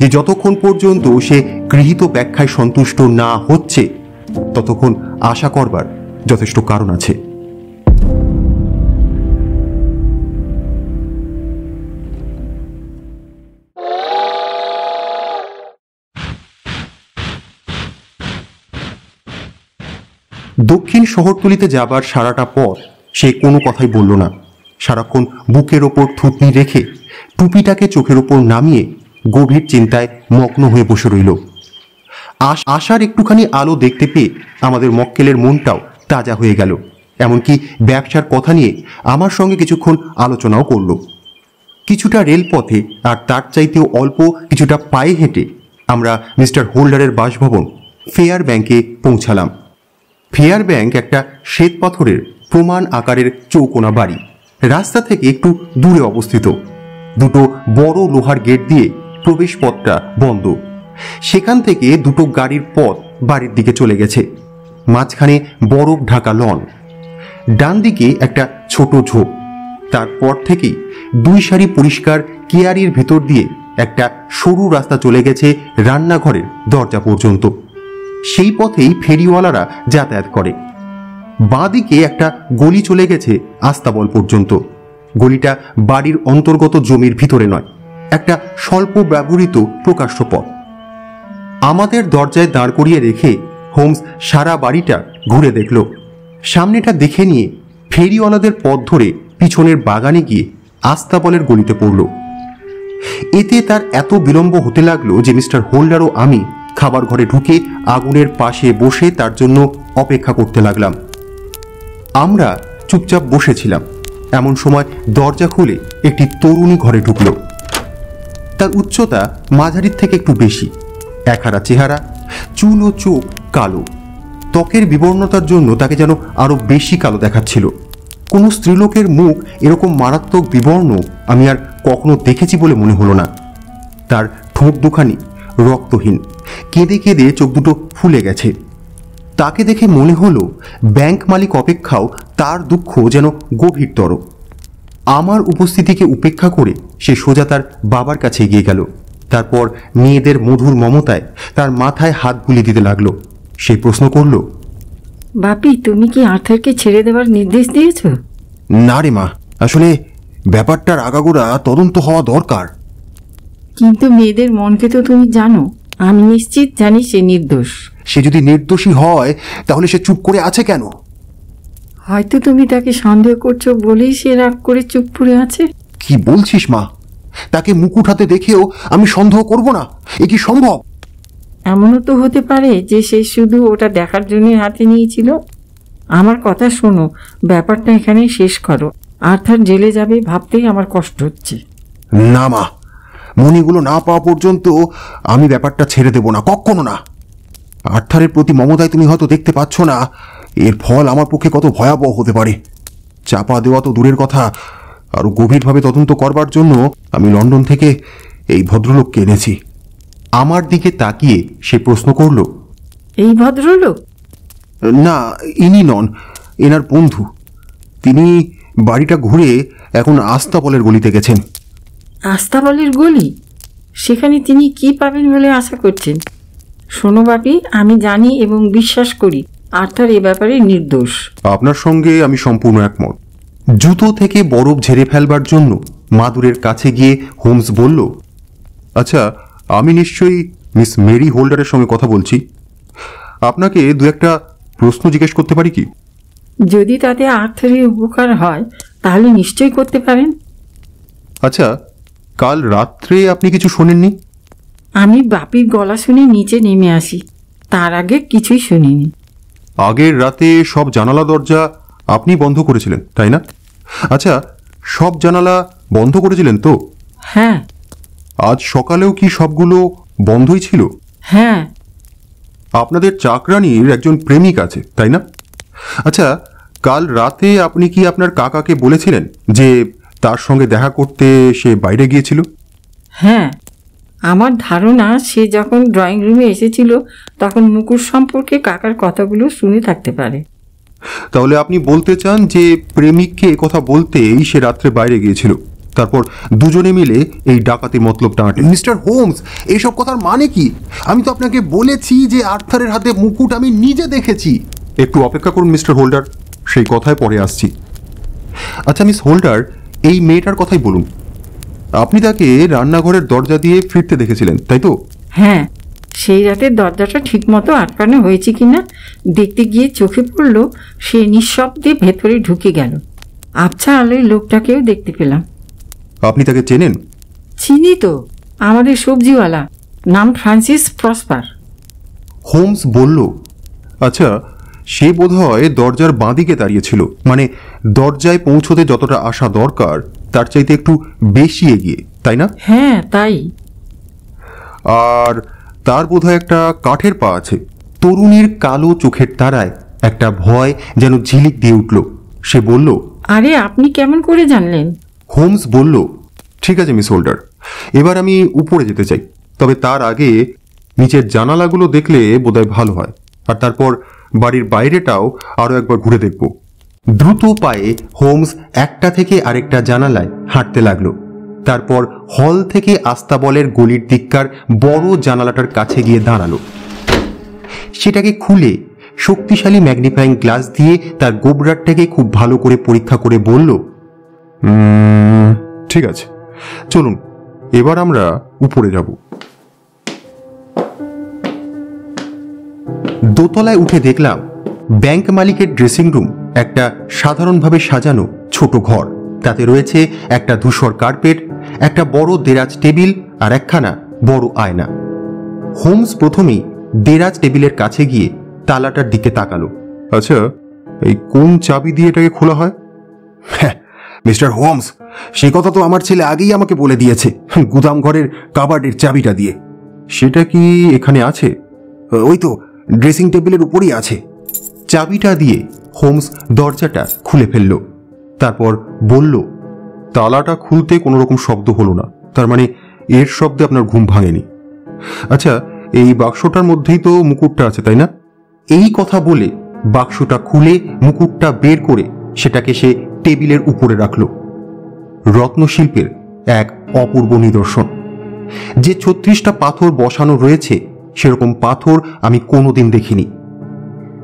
যে যতক্ষণ পর্যন্ত সে গৃহীত ব্যাখ্যায় সন্তুষ্ট না হচ্ছে ততক্ষণ আশা করবার যথেষ্ট কারণ আছে। দক্ষিণ শহরতলিতে যাবার সারাটা পথ সে কোনো কথাই বলল না। সারাক্ষণ বুকের ওপর থুতনি রেখে টুপিটাকে চোখের ওপর নামিয়ে গভীর চিন্তায় মগ্ন হয়ে বসে রইল। আশার একটুখানি আলো দেখতে পেয়ে আমাদের মক্কেলের মনটাও তাজা হয়ে গেল। এমনকি ব্যবসার কথা নিয়ে আমার সঙ্গে কিছুক্ষণ আলোচনাও করল। কিছুটা রেলপথে আর তার চাইতেও অল্প কিছুটা পায়ে হেঁটে আমরা মিস্টার হোল্ডারের বাসভবন ফেয়ার ব্যাংকে পৌঁছালাম। ফেয়ার ব্যাংক একটা শ্বেত পাথরের প্রমাণ আকারের চৌকোনা বাড়ি, রাস্তা থেকে একটু দূরে অবস্থিত। দুটো বড় লোহার গেট দিয়ে প্রবেশ পথটা বন্ধ। সেখান থেকে দুটো গাড়ির পথ বাড়ির দিকে চলে গেছে। মাঝখানে বরফ ঢাকা লন, ডান দিকে একটা ছোট ঝোপ। তারপর থেকেই 2 সারি পরিষ্কার কেয়ারির ভেতর দিয়ে একটা সরু রাস্তা চলে গেছে রান্নাঘরের দরজা পর্যন্ত। সেই পথেই ফেরিওয়ালারা যাতায়াত করে। বাঁ দিকে একটা গলি চলে গেছে আস্তাবল পর্যন্ত। গলিটা বাড়ির অন্তর্গত জমির ভিতরে নয়, একটা স্বল্প ব্যবহৃত প্রকাশ্য পথ। আমাদের দরজায় দাঁড় করিয়ে রেখে হোমস সারা বাড়িটা ঘুরে দেখল। সামনেটা দেখে নিয়ে ফেরিওয়ালাদের পথ ধরে পিছনের বাগানে গিয়ে আস্তাবলের গলিতে পড়ল। এতে তার এত বিলম্ব হতে লাগলো যে মিস্টার হোল্ডার ও আমি খাবার ঘরে ঢুকে আগুনের পাশে বসে তার জন্য অপেক্ষা করতে লাগলাম। আমরা চুপচাপ বসেছিলাম। এমন সময় দরজা খুলে একটি তরুণী ঘরে ঢুকল। তার উচ্চতা মাঝারির থেকে একটু বেশি, একহারা চেহারা, চুল ও চোখ কালো। ত্বকের বিবর্ণতার জন্য তাকে যেন আরো বেশি কালো দেখাচ্ছিল। কোনো স্ত্রীলোকের মুখ এরকম মারাত্মক বিবর্ণ আমি আর কখনো দেখেছি বলে মনে হলো না। তার ঠোঁট দুখানি রক্তহীন, কেঁদে কেঁদে চোখ দুটো ফুলে গেছে। তাকে দেখে মনে হলো ব্যাংক মালিক অপেক্ষাও তার দুঃখ যেন গভীরতর। আমার উপস্থিতিকে উপেক্ষা করে সে সোজা তার বাবার কাছে এগিয়ে গেল। তারপর মেয়েদের মধুর মমতায় তার মাথায় হাত বুলিয়ে দিতে লাগলো। সে প্রশ্ন করল, বাপি, তুমি কি আর্থারকে ছেড়ে দেওয়ার নির্দেশ দিয়েছ? না রে মা, আসলে ব্যাপারটার আগাগোড়া তদন্ত হওয়া দরকার। কিন্তু মেয়েদের মনকে তো তুমি জানো। আমি নিশ্চিত জানি সে নির্দোষ। সে যদি নির্দোষী হয় তাহলে সে চুপ করে আছে কেন? হয়তো তুমি তাকে সন্দেহ করছো বলেই সে রাগ করে চুপ করে আছে। কি বলছিস মা? তাকে মুকুট হাতে দেখেও আমি সন্দেহ করব না? এ কি সম্ভব? এমনও তো হতে পারে যে সে শুধু ওটা দেখার জন্য হাতে নিয়েছিল। আমার কথা শোনো, ব্যাপারটা এখানেই শেষ করো। আর্থার জেলে যাবে ভাবতেই আমার কষ্ট হচ্ছে। না মা, মণিগুলো না পাওয়া পর্যন্ত আমি ব্যাপারটা ছেড়ে দেব না, কখনো না। আর্থারের প্রতি মমতায় তুমি হয়তো দেখতে পাচ্ছ না, এর ফল আমার পক্ষে কত ভয়াবহ হতে পারে। চাপা দেওয়া তো দূরের কথা, আরো গভীরভাবে তদন্ত করবার জন্য আমি লন্ডন থেকে এই ভদ্রলোককে এনেছি। আমার দিকে তাকিয়ে সে প্রশ্ন করল, এই ভদ্রলোক? না, ইনি নন, এনার বন্ধু। তিনি বাড়িটা ঘুরে এখন আস্তাবলের গলিতে গেছেন। আস্তাবলের গলি? সেখানে তিনি কি পাবেন বলে আশা করছেন? শোনো বাপি, আমি জানি এবং বিশ্বাস করি আর্থার এ ব্যাপারে নির্দোষ। আপনার সঙ্গে আমি সম্পূর্ণ একমত। জুতো থেকে বরফ ঝেড়ে ফেলবার জন্য মাদুরের কাছে গিয়ে হোমস বলল, আচ্ছা, আমি নিশ্চয়ই মিস মেরি হোল্ডারের সঙ্গে কথা বলছি। আপনাকে দু একটা প্রশ্ন জিজ্ঞেস করতে পারি কি? যদি তাতে আর্থারের উপকার হয় তাহলে নিশ্চয়ই করতে পারেন। আচ্ছা, কাল রাত্রে আপনি কিছু শোনেননি? আমি বাপির গলা শুনে নিচে নেমে আসি, তার আগে কিছুই শুনিনি। আগের রাতে সব জানালা দরজা আপনি বন্ধ করেছিলেন, তাই না? আচ্ছা, সব জানালা বন্ধ করেছিলেন তো? হ্যাঁ। আজ সকালেও কি সবগুলো বন্ধই ছিল? হ্যাঁ। আপনাদের চাকরানির একজন প্রেমিক আছে, তাই না? আচ্ছা, কাল রাতে আপনি কি আপনার কাকাকে বলেছিলেন যে তার সঙ্গে দেখা করতে সে বাইরে গিয়েছিল? হ্যাঁ, আমার ধারণা সে যখন ড্রয়িং রুমে এসেছিল তখন মুকুট সম্পর্কে কাকার কথাগুলো শুনে থাকতে পারে। তাহলে আপনি বলতে চান যে প্রেমিককে কথা বলতেই সে রাত্রে বাইরে গিয়েছিল, তারপর দুজনে মিলে এই ডাকাতির মতলবটা আঁটে। মিস্টার হোমস, এইসব কথার মানে কি? আমি তো আপনাকে বলেছি যে আর্থারের হাতে মুকুট আমি নিজে দেখেছি। একটু অপেক্ষা করুন মিস্টার হোল্ডার, সেই কথায় পরে আসছি। আচ্ছা মিস হোল্ডার, এই মেয়েটার কথাই বলুন। আপনি তাকে রান্নাঘরের দরজা দিয়ে ফিরতে দেখেছিলেন, তাই তো? হ্যাঁ, সেই রাতে দরজাটা ঠিকমতো আটকানো হয়েছে কিনা দেখতে গিয়ে চোখে পড়ল সে নিঃশব্দে ভেতরে ঢুকে গেল। আবছা আলোয় লোকটাকেও দেখতে পেলাম। আপনি তাকে চেনেন? চিনি তো, আমাদের সবজিওয়ালা, নাম ফ্রান্সিস প্রসপার। হোমস বলল, আচ্ছা, সে বোধহয় দরজার বাঁদিকে দাঁড়িয়েছিল, মানে দরজায় পৌঁছতে যতটা আসা দরকার তার চাইতে একটু বেশি এগিয়ে, তাই না? হ্যাঁ, তাই। আর তার বোধহয় একটা কাঠের পা আছে। তরুণীর কালো চোখের তারায় একটা ভয় যেন ঝিলিক দিয়ে উঠল। সে বলল, আরে আপনি কেমন করে জানলেন? হোমস বলল, ঠিক আছে মিস হোল্ডার, এবার আমি উপরে যেতে চাই, তবে তার আগে নিচের জানালাগুলো দেখলে বোধহয় ভালো হয়, আর তারপর বাড়ির বাইরেটাও আরও একবার ঘুরে দেখব। দ্রুত পায়ে হোমস একটা থেকে আরেকটা জানালায় হাঁটতে লাগলো। তারপর হল থেকে আস্তাবলের গলির দিককার বড় জানালাটার কাছে গিয়ে দাঁড়ালো। সেটাকে খুলে শক্তিশালী ম্যাগনিফাইং গ্লাস দিয়ে তার গোবরাটটাকে খুব ভালো করে পরীক্ষা করে বলল, ঠিক আছে, চলুন এবার আমরা উপরে যাব। দোতলায় উঠে দেখলাম ব্যাংক মালিকের ড্রেসিং রুম একটা সাধারণভাবে সাজানো ছোট ঘর। তাতে রয়েছে একটা ধূসর কার্পেট, একটা বড় দেরাজ টেবিল আর একখানা বড় আয়না। হোমস প্রথমেই দেরাজ টেবিলের কাছে গিয়ে তালাটার দিকে তাকালো। আচ্ছা, এই কোন চাবি দিয়ে এটাকে খোলা হয়? হ্যাঁ মিস্টার হোমস, সে কথা তো আমার ছেলে আগেই আমাকে বলে দিয়েছে, গুদাম ঘরের কাবার্ডের চাবিটা দিয়ে। সেটা কি এখানে আছে? ওই তো ড্রেসিং টেবিলের উপরই আছে। চাবিটা দিয়ে হোমস দরজাটা খুলে ফেলল। তারপর বলল, তালাটা খুলতে কোনো রকম শব্দ হলো না, তার মানে এর শব্দে আপনার ঘুম ভাঙেনি। আচ্ছা, এই বাক্সটার মধ্যেই তো মুকুটটা আছে, তাই না? এই কথা বলে বাক্সটা খুলে মুকুটটা বের করে সেটাকে সে টেবিলের উপরে রাখল। রত্নশিল্পের এক অপূর্ব নিদর্শন। যে 36টা পাথর বসানো রয়েছে সেরকম পাথর আমি কোনোদিন দেখিনি।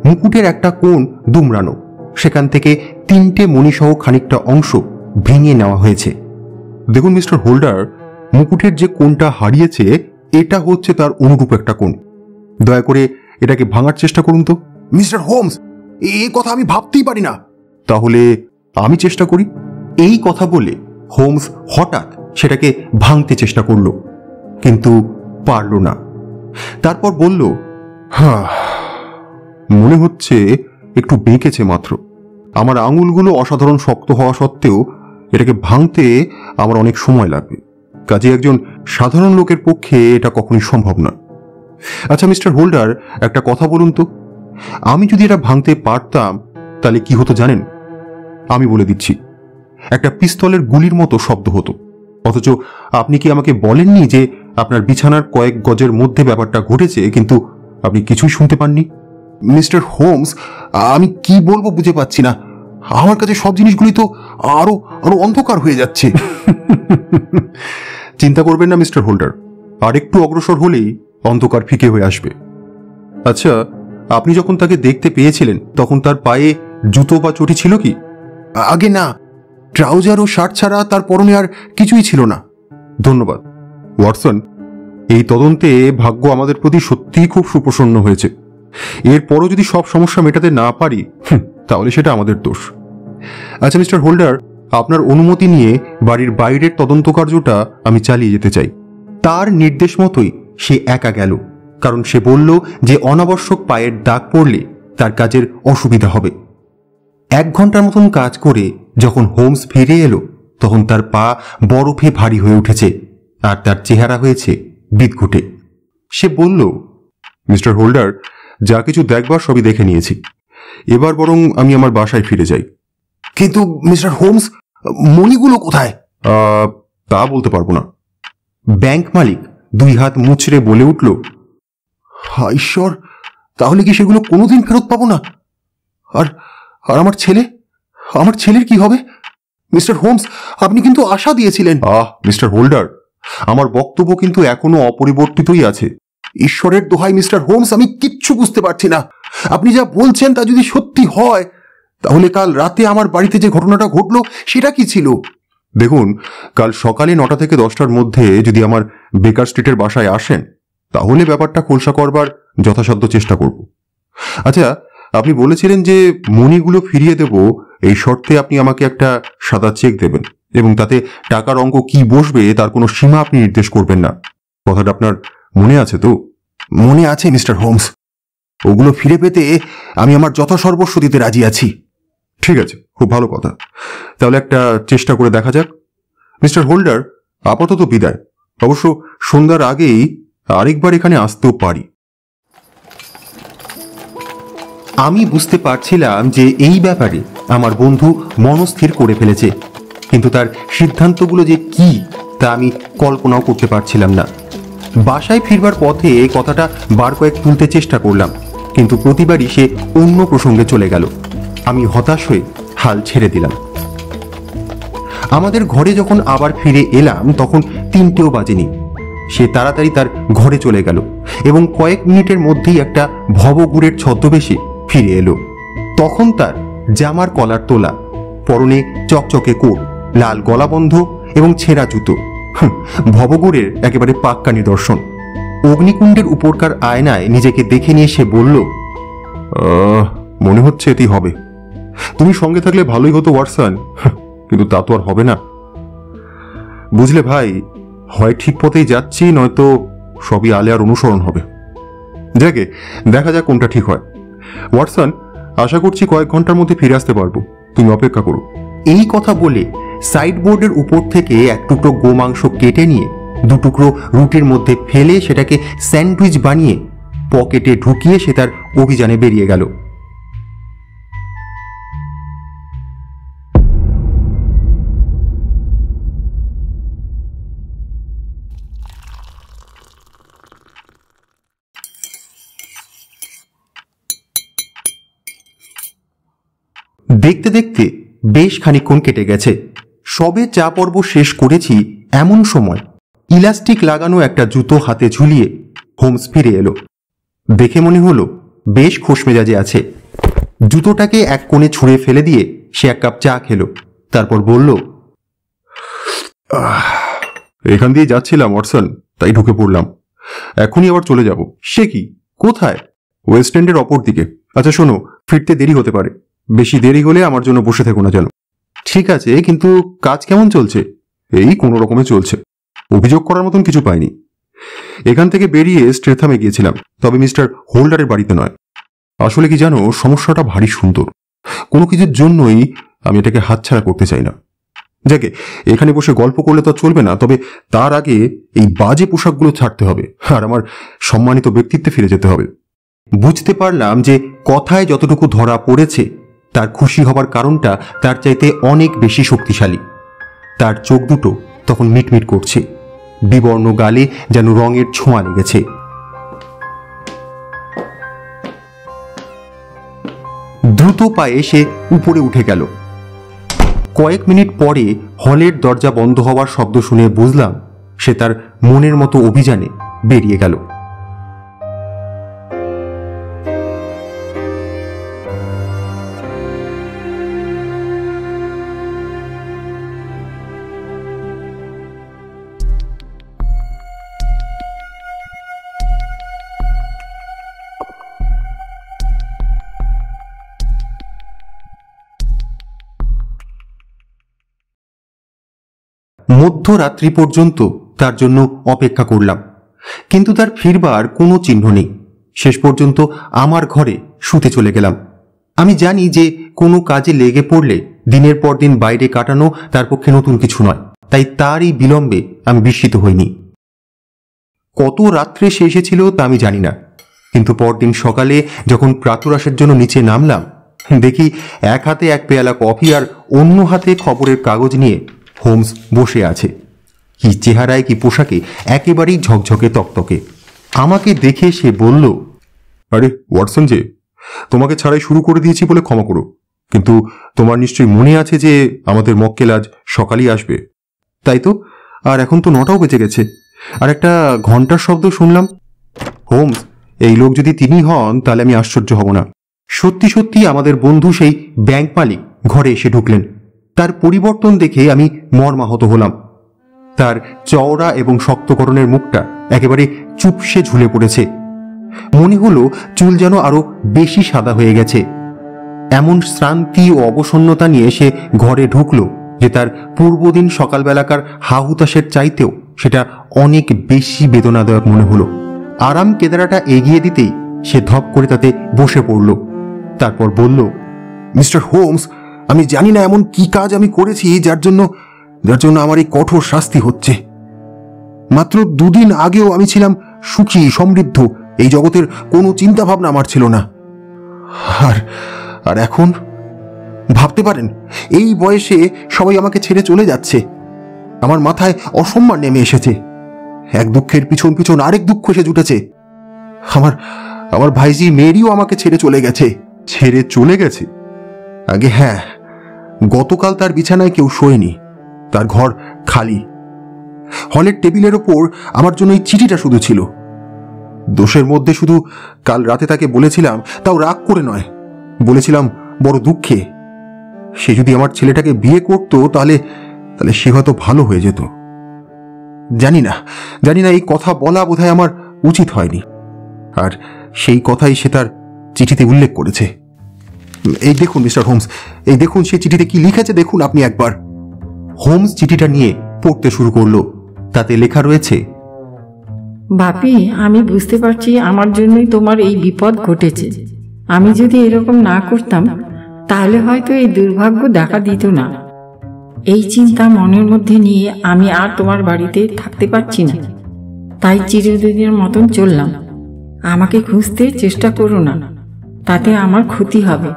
মুকুটের একটা কোণ দুমড়ানো, সেখান থেকে 3টে মণিসহ খানিকটা অংশ ভেঙে নেওয়া হয়েছে। দেখুন মিস্টার হোল্ডার, মুকুটের যে কোণটা হারিয়েছে এটা হচ্ছে তার অনুরূপ একটা কোণ। দয়া করে এটাকে ভাঙার চেষ্টা করুন তো। মিস্টার হোমস, এই কথা আমি ভাবতেই পারি না। তাহলে আমি চেষ্টা করি। এই কথা বলে হোমস হঠাৎ সেটাকে ভাঙতে চেষ্টা করল, কিন্তু পারল না। তারপর বলল, হ্যাঁ, মনে হচ্ছে একটু বেঁকেছে মাত্র। আমার আঙুলগুলো অসাধারণ শক্ত হওয়া সত্ত্বেও এটাকে ভাঙতে আমার অনেক সময় লাগবে। কাজে একজন সাধারণ লোকের পক্ষে এটা কখনোই সম্ভব নয়। আচ্ছা মিস্টার হোল্ডার, একটা কথা বলুন তো, আমি যদি এটা ভাঙতে পারতাম তাহলে কি হতো জানেন? আমি বলে দিচ্ছি, একটা পিস্তলের গুলির মতো শব্দ হতো। অথচ আপনি কি আমাকে বলেননি যে আপনার বিছানার কয়েক গজের মধ্যে ব্যাপারটা ঘটেছে, কিন্তু আপনি কিছুই শুনতে পাননি? মিস্টার হোমস, আমি কি বলবো বুঝে পাচ্ছি না। আমার কাছে সব জিনিসগুলি তো আরো আরো অন্ধকার হয়ে যাচ্ছে। চিন্তা করবেন না মিস্টার হোল্ডার, আর একটু অগ্রসর হলেই অন্ধকার ফিকে হয়ে আসবে। আচ্ছা, আপনি যখন তাকে দেখতে পেয়েছিলেন তখন তার পায়ে জুতো বা চটি ছিল কি? আগে না, ট্রাউজার ও শার্ট ছাড়া তার পরনে আর কিছুই ছিল না। ধন্যবাদ ওয়াটসন, এই তদন্তে ভাগ্য আমাদের প্রতি সত্যিই খুব সুপ্রসন্ন হয়েছে। এরপরও যদি সব সমস্যা মেটাতে না পারি তাহলে সেটা আমাদের দোষ। আচ্ছা মিস্টার হোল্ডার, আপনার অনুমতি নিয়ে বাড়ির বাইরের তদন্ত কার্যটা আমি চালিয়ে যেতে চাই। তার নির্দেশ মতোই সে একা গেল, কারণ সে বলল যে অনাবশ্যক পায়ের দাগ পড়লে তার কাজের অসুবিধা হবে। 1 ঘন্টার মতন কাজ করে যখন হোমস ফিরে এলো তখন তার পা বরফে ভারী হয়ে উঠেছে আর তার চেহারা হয়েছে বিদঘুটে। সে বলল, মিস্টার হোল্ডার, যা কিছু দেখবার সবই দেখে নিয়েছি, এবার বরং আমি আমার বাসায় ফিরে যাই। কিন্তু মিস্টার হোমস, মণিগুলো কোথায়? তা বলতে পারবো না। ব্যাংক মালিক 2 হাত মুচড়ে বলে উঠল, ঈশ্বর, তাহলে কি সেগুলো কোনোদিন ফেরত পাবো না? আর আর আমার ছেলের কি হবে? মিস্টার হোমস, আপনি কিন্তু আশা দিয়েছিলেন। মিস্টার হোল্ডার, আমার বক্তব্য কিন্তু এখনো অপরিবর্তিতই আছে। ঈশ্বরের দোহাই মিস্টার হোমস, আমি কিচ্ছু বুঝতে পারছি না। আপনি যা বলছেন তা যদি সত্যি হয়, তাহলে কাল রাতে আমার বাড়িতে যে ঘটনাটা ঘটলো সেটা কি ছিল? দেখুন, কাল সকালে 9টা থেকে 10টার মধ্যে যদি আমার বেকার স্ট্রিটের বাসায় আসেন তাহলে ব্যাপারটা খোলসা করবার যথাসাধ্য চেষ্টা করব। আচ্ছা, আপনি বলেছিলেন যে মণিগুলো ফিরিয়ে দেব এই শর্তে আপনি আমাকে একটা সাদা চেক দেবেন এবং তাতে টাকার অঙ্ক কি বসবে তার কোনো সীমা আপনি নির্দেশ করবেন না। কথাটা আপনার মনে আছে তো? মনে আছে মিস্টার হোমস। ওগুলো ফিরে পেতে আমি আমার যথাসর্বস্ব দিতে রাজি আছি। ঠিক আছে, খুব ভালো কথা। তাহলে একটা চেষ্টা করে দেখা যাক। মিস্টার হোল্ডার, আপাতত বিদায়। অবশ্য সন্ধ্যার আগেই আরেকবার এখানে আসতেও পারি। আমি বুঝতে পারছিলাম যে এই ব্যাপারে আমার বন্ধু মনস্থির করে ফেলেছে, কিন্তু তার সিদ্ধান্তগুলো যে কি তা আমি কল্পনাও করতে পারছিলাম না। বাসায় ফিরবার পথে কথাটা বার কয়েক তুলতে চেষ্টা করলাম, কিন্তু প্রতিবারই সে অন্য প্রসঙ্গে চলে গেল। আমি হতাশ হয়ে হাল ছেড়ে দিলাম। আমাদের ঘরে যখন আবার ফিরে এলাম তখন 3টেও বাজেনি। সে তাড়াতাড়ি তার ঘরে চলে গেল এবং কয়েক মিনিটের মধ্যেই একটা ভবগুড়ের ছদ্মবেশে ফিরে এলো। তখন তার জামার কলার তোলা, পরনে চকচকে কোট, লাল গলাবন্ধ এবং ছেঁড়া জুতো। ভবগুড়ের একেবারে পাক্কা নিদর্শন। অগ্নিকুণ্ডের উপরকার আয়নায় নিজেকে দেখে নিয়ে সে বলল, মনে হচ্ছে এটি হবে। তুমি সঙ্গে থাকলে ভালোই হতো ওয়াটসন, কিন্তু তা তো আর হবে না। বুঝলে ভাই, হয় ঠিক পথেই যাচ্ছি, নয়তো সবই আলেয়ার অনুসরণ হবে। যাকে দেখা যাক কোনটা ঠিক হয়। ওয়াটসন, আশা করছি কয়েক ঘন্টার মধ্যে ফিরে আসতে পারবো, তুমি অপেক্ষা করো। এই কথা বলে সাইডবোর্ডের উপর থেকে 1 টুকরো গোমাংস কেটে নিয়ে 2 টুকরো রুটির মধ্যে ফেলে সেটাকে স্যান্ডউইচ বানিয়ে পকেটে ঢুকিয়ে সে তার অভিযানে বেরিয়ে গেল। দেখতে দেখতে বেশ খানিকক্ষণ কেটে গেছে। সবে চা পর্ব শেষ করেছি এমন সময় ইলাস্টিক লাগানো একটা জুতো হাতে ঝুলিয়ে হোমস ফিরে এলো। দেখে মনে হলো বেশ খোশমেজাজে আছে। জুতোটাকে এক কোণে ছুঁড়ে ফেলে দিয়ে সে 1 কাপ চা খেলো, তারপর বলল, এখান দিয়ে যাচ্ছিলাম ওয়াটসন, তাই ঢুকে পড়লাম। এখনই আবার চলে যাব। সে কি, কোথায়? ওয়েস্ট এন্ডের অপর দিকে। আচ্ছা শোনো, ফিরতে দেরি হতে পারে, বেশি দেরি হলে আমার জন্য বসে থেকো না যেন। ঠিক আছে, কিন্তু কাজ কেমন চলছে? এই কোনো রকমে চলছে, অভিযোগ করার মতন কিছু পাইনি। এখান থেকে বেরিয়ে স্ট্রেথামে গিয়েছিলাম, তবে মিস্টার হোল্ডারের বাড়িতে নয়। আসলে কি জানো, সমস্যাটা ভারী সুন্দর। কোনো কিছুর জন্যই আমি এটাকে হাতছাড়া করতে চাই না। যাকে এখানে বসে গল্প করলে তো চলবে না, তবে তার আগে এই বাজে পোশাকগুলো ছাড়তে হবে আর আমার সম্মানিত ব্যক্তিত্বে ফিরে যেতে হবে। বুঝতে পারলাম যে কথায় যতটুকু ধরা পড়েছে তার খুশি হবার কারণটা তার চাইতে অনেক বেশি শক্তিশালী। তার চোখ দুটো তখন মিটমিট করছে, বিবর্ণ গালে যেন রঙের ছোঁয়া লেগেছে। দ্রুত পায়ে সে উপরে উঠে গেল। কয়েক মিনিট পরে হলের দরজা বন্ধ হওয়ার শব্দ শুনে বুঝলাম সে তার মনের মতো অভিযানে বেরিয়ে গেল। মধ্যরাত্রি পর্যন্ত তার জন্য অপেক্ষা করলাম, কিন্তু তার ফিরবার কোনো চিহ্ন নেই। শেষ পর্যন্ত আমার ঘরে শুতে চলে গেলাম। আমি জানি যে কোনো কাজে লেগে পড়লে দিনের পর দিন বাইরে কাটানো তার পক্ষে নতুন কিছু নয়, তাই তার এই বিলম্বে আমি বিস্মিত হইনি। কত রাত্রে সে এসেছিল তা আমি জানি না, কিন্তু পরদিন সকালে যখন প্রাতরাশের জন্য নিচে নামলাম, দেখি এক হাতে এক পেয়ালা কফি আর অন্য হাতে খবরের কাগজ নিয়ে হোমস বসে আছে। কি চেহারায় কি পোশাকে, একেবারেই ঝকঝকে তকতকে। আমাকে দেখে সে বলল, আরে ওয়াটসন, যে তোমাকে ছাড়াই শুরু করে দিয়েছি বলে ক্ষমা করো, কিন্তু তোমার নিশ্চয়ই মনে আছে যে আমাদের মক্কেল আজ সকালেই আসবে। তাই তো, আর এখন তো 9টাও বেজে গেছে, আর একটা ঘন্টার শব্দ শুনলাম। হোমস, এই লোক যদি তিনি হন তাহলে আমি আশ্চর্য হব না। সত্যি সত্যি আমাদের বন্ধু সেই ব্যাংক মালিক ঘরে এসে ঢুকলেন। তার পরিবর্তন দেখে আমি মর্মাহত হলাম। তার চওড়া এবং শক্তকরণের মুখটা একেবারে চুপসে ঝুলে পড়েছে। মনে হলো চুল যেন আরো বেশি সাদা হয়ে গেছে। এমন শ্রান্তি ও অবসন্নতা নিয়ে সে ঘরে ঢুকলো যে তার পূর্বদিন সকালবেলাকার হাহুতাশের চাইতেও সেটা অনেক বেশি বেদনাদায়ক মনে হলো। আরাম কেদারাটা এগিয়ে দিতেই সে ধপ করে তাতে বসে পড়ল। তারপর বলল, মিস্টার হোমস, আমি জানি না এমন কি কাজ আমি করেছি যার জন্য আমার এই কঠোর শাস্তি হচ্ছে। মাত্র 2 দিন আগেও আমি ছিলাম সুখী, সমৃদ্ধ, এই জগতের কোনো চিন্তা ভাবনা আমার ছিল না। আর এখন ভাবতে পারেন, এই বয়সে সবাই আমাকে ছেড়ে চলে যাচ্ছে। আমার মাথায় অসম্মান নেমে এসেছে। এক দুঃখের পিছন পিছন আরেক দুঃখ এসে জুটেছে। আমার ভাইজি মেরিও আমাকে ছেড়ে চলে গেছে। ছেড়ে চলে গেছে? আগে হ্যাঁ, গতকাল তার বিছানায় কেউ শোয়নি, তার ঘর খালি। হলের টেবিলের ওপর আমার জন্য এই চিঠিটা শুধু ছিল। দোষের মধ্যে শুধু কাল রাতে তাকে বলেছিলাম, তাও রাগ করে নয়, বলেছিলাম বড় দুঃখে, সে যদি আমার ছেলেটাকে বিয়ে করত তাহলে সে হয়তো ভালো হয়ে যেত। জানি না এই কথা বলা বোধহয় আমার উচিত হয়নি, আর সেই কথাই সে তার চিঠিতে উল্লেখ করেছে। এই দেখুন মিস্টার হোমস, এই দেখুন সে চিঠিতে কি লিখেছে, দেখুন আপনি একবার। হোমস চিঠিটা নিয়ে পড়তে শুরু করলো। তাতে লেখা রয়েছে, বাপি, আমি বুঝতে পারছি আমার জন্যই তোমার এই বিপদ ঘটেছে। আমি যদি এরকম না করতাম তাহলে হয়তো এই দুর্ভাগ্য দেখা দিত না। এই চিন্তা মনের মধ্যে নিয়ে আমি আর তোমার বাড়িতে থাকতে পারছি না, তাই চিরদিনের মতন চললাম। আমাকে খুঁজতে চেষ্টা করো না, তাতে আমার ক্ষতি হবে।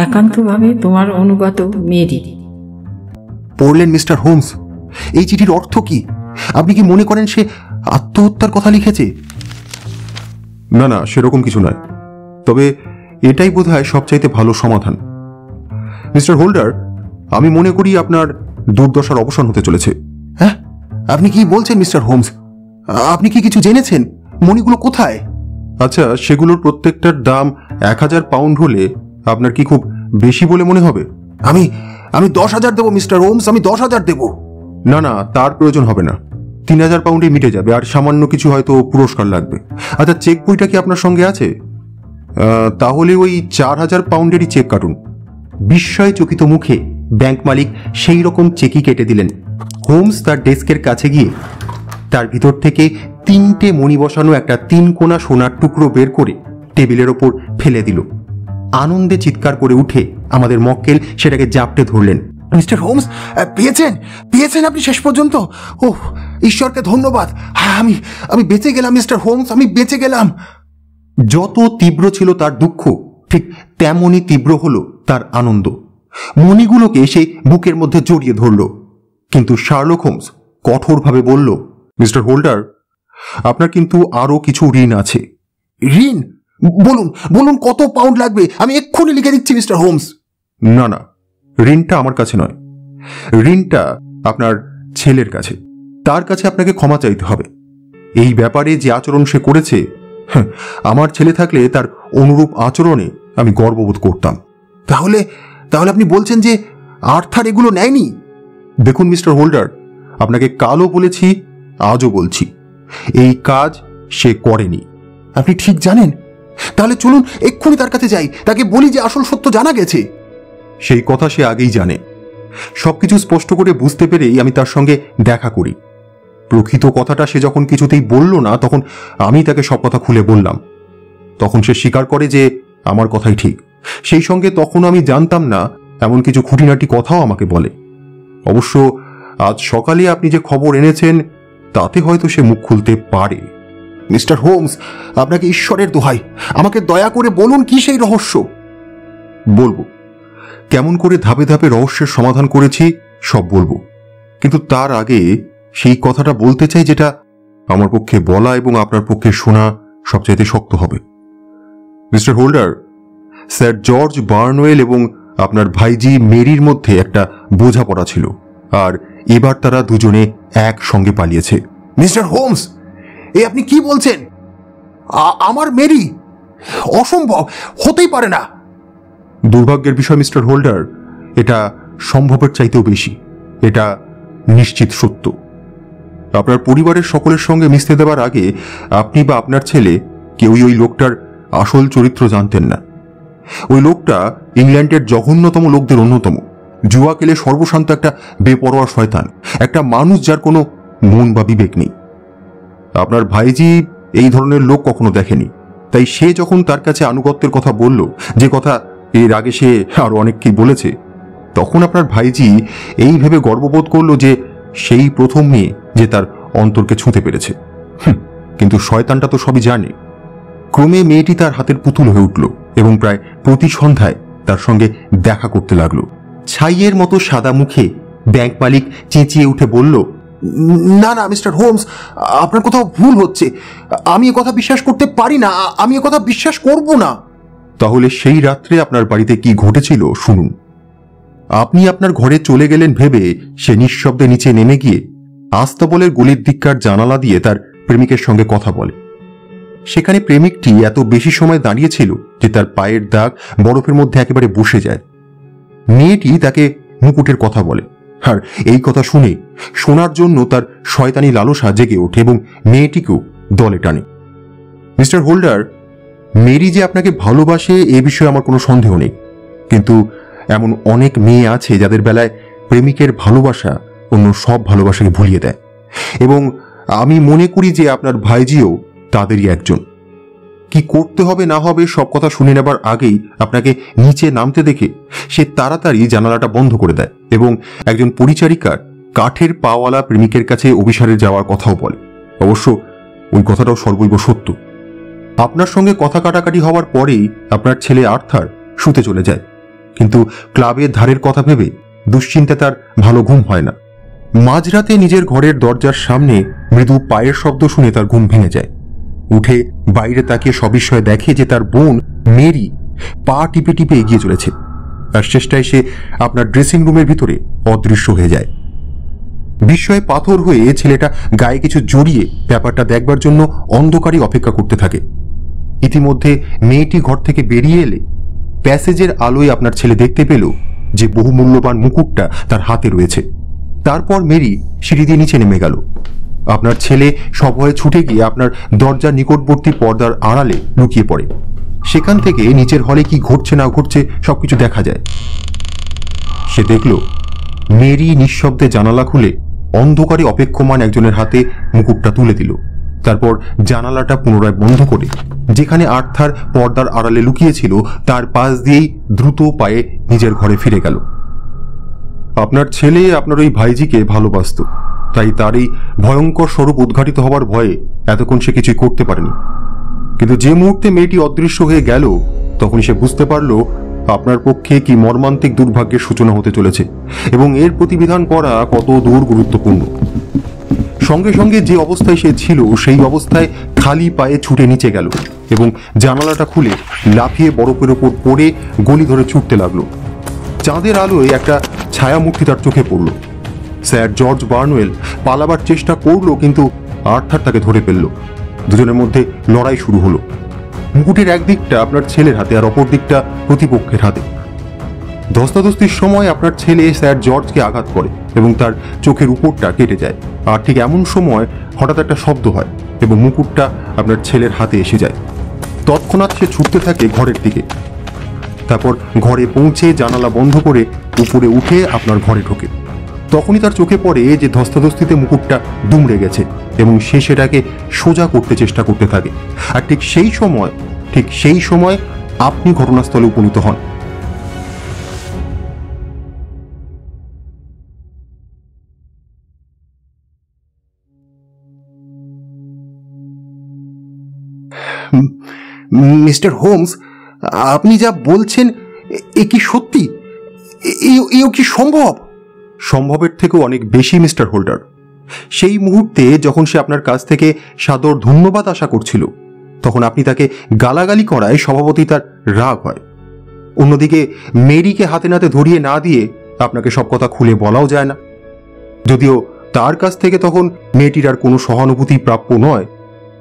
একান্তভাবে তোমার অনুগত মেরি। পড়লেন মিস্টার হোমস, এই চিঠির অর্থ কি? আপনি কি মনে করেন সে আত্মহত্যার কথা লিখেছে? না, সেরকম কিছু নয়, তবে এটাই বোধহয় সবচাইতে ভালো সমাধান। মিস্টার হোল্ডার, আমি মনে করি আপনার দুর্দশার অবসান হতে চলেছে। হ্যাঁ, আপনি কি বলছেন মিস্টার হোমস? আপনি কি কিছু জেনেছেন? মণিগুলো কোথায়? আচ্ছা, সেগুলোর প্রত্যেকটার দাম 1000 পাউন্ড হলে আপনার কি খুব বেশি বলে মনে হবে? আমি 10,000 দেবো মিস্টার হোমস, আমি 10,000 দেবো। না, তার প্রয়োজন হবে না। 3000 পাউন্ডে মিটে যাবে, আর সামান্য কিছু হয়তো পুরস্কার লাগবে। আচ্ছা, চেক বইটা কি আপনার সঙ্গে আছে? তাহলে ওই 4000 পাউন্ডেরই চেক কাটুন। বিস্ময়চকিত মুখে ব্যাংক মালিক সেই রকম চেকই কেটে দিলেন। হোমস তার ডেস্কের কাছে গিয়ে তার ভিতর থেকে 3টে মণি বসানো একটা 3 কোনা সোনার টুকরো বের করে টেবিলের ওপর ফেলে দিল। আনন্দে চিৎকার করে উঠে আমাদের মক্কেল সেটাকে জাপটে ধরলেন। মিস্টার হোমস, পেয়েছেন পেয়েছেন আপনি শেষ পর্যন্ত? ওহ, ঈশ্বরকে ধন্যবাদ। হ্যাঁ, আমি বেঁচে গেলাম মিস্টার হোমস, আমি বেঁচে গেলাম। যত তীব্র ছিল তার দুঃখ, ঠিক তেমনই তীব্র হলো তার আনন্দ। মণিগুলোকে সে বুকের মধ্যে জড়িয়ে ধরল। কিন্তু শার্লক হোমস কঠোরভাবে বলল, মিস্টার হোল্ডার, আপনার কিন্তু আরও কিছু ঋণ আছে। ঋণ? বলুন বলুন, কত পাউন্ড লাগবে? আমি এক্ষুনি লিখে দিচ্ছি মিস্টার হোমস। না না, ঋণটা আমার কাছে নয়, ঋণটা আপনার ছেলের কাছে। তার কাছে আপনাকে ক্ষমা চাইতে হবে। এই ব্যাপারে যে আচরণ সে করেছে, আমার ছেলে থাকলে তার অনুরূপ আচরণে আমি গর্ববোধ করতাম। তাহলে তাহলে আপনি বলছেন যে আর্থার এগুলো নেয়নি? দেখুন মিস্টার হোল্ডার, আপনাকে কালও বলেছি, আজও বলছি, এই কাজ সে করেনি। আপনি ঠিক জানেন? তাহলে চলুন এক্ষুনি তার কাছে যাই, তাকে বলি যে আসল সত্য জানা গেছে। সেই কথা সে আগেই জানে। সবকিছু স্পষ্ট করে বুঝতে পেরেই আমি তার সঙ্গে দেখা করি। প্রকৃত কথাটা সে যখন কিছুতেই বলল না, তখন আমি তাকে সব কথা খুলে বললাম। তখন সে স্বীকার করে যে আমার কথাই ঠিক। সেই সঙ্গে তখন আমি জানতাম না এমন কিছু খুঁটিনাটি কথাও আমাকে বলে। অবশ্য আজ সকালে আপনি যে খবর এনেছেন, তাতে হয়তো সে মুখ খুলতে পারে। মিস্টার হোমস, আপনাকে ঈশ্বরের দোহাই, আমাকে দয়া করে বলুন কি সেই রহস্য। বলবো, কেমন করে ধাপে ধাপে রহস্যের সমাধান করেছি সব বলবো। কিন্তু তার আগে সেই কথাটা বলতে চাই যেটা আমার পক্ষে বলা এবং আপনার পক্ষে শোনা সবচাইতে শক্ত হবে। মিস্টার হোল্ডার, স্যার জর্জ বার্নওয়েল এবং আপনার ভাইজি মেরির মধ্যে একটা বোঝাপড়া ছিল, আর এবার তারা দুজনে একসঙ্গে পালিয়েছে। মিস্টার হোমস, এ আপনি কি বলছেন? আমার মেরি? অসম্ভব, হতেই পারে না। দুর্ভাগ্যের বিষয় মিস্টার হোল্ডার, এটা সম্ভবের চাইতেও বেশি। এটা নিশ্চিত সত্য। আপনার পরিবারের সকলের সঙ্গে মিশতে দেওয়ার আগে আপনি বা আপনার ছেলে কেউই ওই লোকটার আসল চরিত্র জানতেন না। ওই লোকটা ইংল্যান্ডের জঘন্যতম লোকদের অন্যতম। জুয়া খেলে সর্বশান্ত একটা বেপরোয়া শয়তান, একটা মানুষ যার কোনো মন বা বিবেক নেই। আপনার ভাইজি এই ধরনের লোক কখনো দেখেনি, তাই সে যখন তার কাছে আনুগত্যের কথা বলল, যে কথা এর আগে সে আরো অনেককেই বলেছে, তখন আপনার ভাইজি এই ভেবে গর্ববোধ করলো যে সেই প্রথম মেয়ে যে তার অন্তরকে ছুঁতে পেরেছে। কিন্তু শয়তানটা তো সবই জানে। ক্রমে মেয়েটি তার হাতের পুতুল হয়ে উঠল এবং প্রায় প্রতি সন্ধ্যায় তার সঙ্গে দেখা করতে লাগলো। ছাইয়ের মতো সাদা মুখে ব্যাংক মালিক চেঁচিয়ে উঠে বলল, না না মিস্টার হোমস, আপনার কোথাও ভুল হচ্ছে। আমি এ কথা বিশ্বাস করতে পারি না, আমি এ কথা বিশ্বাস করব না। তাহলে সেই রাত্রে আপনার বাড়িতে কি ঘটেছিল শুনুন। আপনি আপনার ঘরে চলে গেলেন ভেবে সে নিঃশব্দে নিচে নেমে গিয়ে আস্তাবলের গলির দিককার জানালা দিয়ে তার প্রেমিকের সঙ্গে কথা বলে। সেখানে প্রেমিকটি এত বেশি সময় দাঁড়িয়েছিল যে তার পায়ের দাগ বরফের মধ্যে একেবারে বসে যায়। মেয়েটি তাকে মুকুটের কথা বলে, আর এই কথা শুনে শোনার জন্য তার শয়তানি লালসা জেগে ওঠে এবং মেয়েটিকেও দলে টানে। মিস্টার হোল্ডার, মেরি যে আপনাকে ভালোবাসে এ বিষয়ে আমার কোনো সন্দেহ নেই, কিন্তু এমন অনেক মেয়ে আছে যাদের বেলায় প্রেমিকের ভালোবাসা অন্য সব ভালোবাসাকে ভুলিয়ে দেয়, এবং আমি মনে করি যে আপনার ভাইজিও তাদেরই একজন। কি করতে হবে না হবে সব কথা শুনে নেবার আগেই আপনাকে নিচে নামতে দেখে সে তাড়াতাড়ি জানালাটা বন্ধ করে দেয় এবং একজন পরিচারিকার কাঠের পাওয়ালা প্রেমিকের কাছে অভিসারে যাওয়ার কথাও বলে। অবশ্য ওই কথাটাও সর্বৈব সত্য। আপনার সঙ্গে কথা কাটাকাটি হওয়ার পরেই আপনার ছেলে আর্থার শুতে চলে যায়, কিন্তু ক্লাবের ধারের কথা ভেবে দুশ্চিন্তা তার ভালো ঘুম হয় না। মাঝরাতে নিজের ঘরের দরজার সামনে মৃদু পায়ের শব্দ শুনে তার ঘুম ভেঙে যায়। উঠে বাইরে তাকিয়ে সবিস্ময়ে দেখে যে তার বোন মেরি পা টিপে টিপে এগিয়ে চলেছে, আর চেষ্টায় সে আপনার ড্রেসিং রুমের ভিতরে অদৃশ্য হয়ে যায়। বিস্ময়ে পাথর হয়ে ছেলেটা গায়ে কিছু জড়িয়ে ব্যাপারটা দেখবার জন্য অন্ধকারই অপেক্ষা করতে থাকে। ইতিমধ্যে মেয়েটি ঘর থেকে বেরিয়ে এলে প্যাসেজের আলোয় আপনার ছেলে দেখতে পেল যে বহুমূল্যবান মুকুটটা তার হাতে রয়েছে। তারপর মেরি সিঁড়ি দিয়ে নিচে নেমে গেল। আপনার ছেলে সভয়ে ছুটে গিয়ে আপনার দরজার নিকটবর্তী পর্দার আড়ালে লুকিয়ে পড়ে। সেখান থেকে নিচের হলে কি ঘটছে না ঘটছে সবকিছু দেখা যায়। সে দেখল মেরি নিঃশব্দে জানালা খুলে অন্ধকারে অপেক্ষমান একজনের হাতে মুকুটটা তুলে দিল। তারপর জানালাটা পুনরায় বন্ধ করে যেখানে আর্থার পর্দার আড়ালে লুকিয়েছিল তার পাশ দিয়েই দ্রুত পায়ে নিজের ঘরে ফিরে গেল। আপনার ছেলে আপনার ওই ভাইজিকে ভালোবাসত, তাই তার এই ভয়ঙ্কর স্বরূপ উদ্ঘাটিত হবার ভয়ে এতক্ষণ সে কিছুই করতে পারেনি। কিন্তু যে মুহূর্তে মেয়েটি অদৃশ্য হয়ে গেল তখন সে বুঝতে পারল আপনার পক্ষে কি মর্মান্তিক দুর্ভাগ্যের সূচনা হতে চলেছে এবং এর প্রতিবিধান করা কত দূর গুরুত্বপূর্ণ। সঙ্গে সঙ্গে যে অবস্থায় সে ছিল সেই অবস্থায় খালি পায়ে ছুটে নিচে গেল এবং জানালাটা খুলে লাফিয়ে বরফের ওপর পড়ে গলি ধরে ছুটতে লাগলো। চাঁদের আলোয় একটা ছায়ামূর্তি তার চোখে পড়ল। স্যার জর্জ বার্নওয়েল পালাবার চেষ্টা করলো, কিন্তু আর্থার তাকে ধরে ফেলল। দুজনের মধ্যে লড়াই শুরু হলো। মুকুটের একদিকটা আপনার ছেলের হাতে আর অপর দিকটা প্রতিপক্ষের হাতে। ধস্তাধস্তির সময় আপনার ছেলে স্যার জর্জকে আঘাত করে এবং তার চোখের উপরটা কেটে যায়। আর ঠিক এমন সময় হঠাৎ একটা শব্দ হয় এবং মুকুটটা আপনার ছেলের হাতে এসে যায়। তৎক্ষণাৎ সে ছুটতে থাকে ঘরের দিকে। তারপর ঘরে পৌঁছে জানালা বন্ধ করে উপরে উঠে আপনার ঘরে ঢোকে। তখনই তার চোখে পড়ে যে ধস্তাধস্তিতে মুকুটটা দুমড়ে গেছে এবং সে সেটাকে সোজা করতে চেষ্টা করতে থাকে। আর ঠিক সেই সময় আপনি ঘটনাস্থলে উপনীত হন। মিস্টার হোমস, আপনি যা বলছেন এ কি সত্যি? এও কি সম্ভব? সম্ভবের থেকেও অনেক বেশি মিস্টার হোল্ডার। সেই মুহূর্তে যখন সে আপনার কাছ থেকে সাদর ধন্যবাদ আশা করছিল তখন আপনি তাকে গালাগালি করায় স্বভাবতই তার রাগ হয়। অন্যদিকে মেরিকে হাতে নাতে ধরিয়ে না দিয়ে আপনাকে সব কথা খুলে বলাও যায় না। যদিও তার কাছ থেকে তখন মেয়েটির আর কোনো সহানুভূতি প্রাপ্য নয়,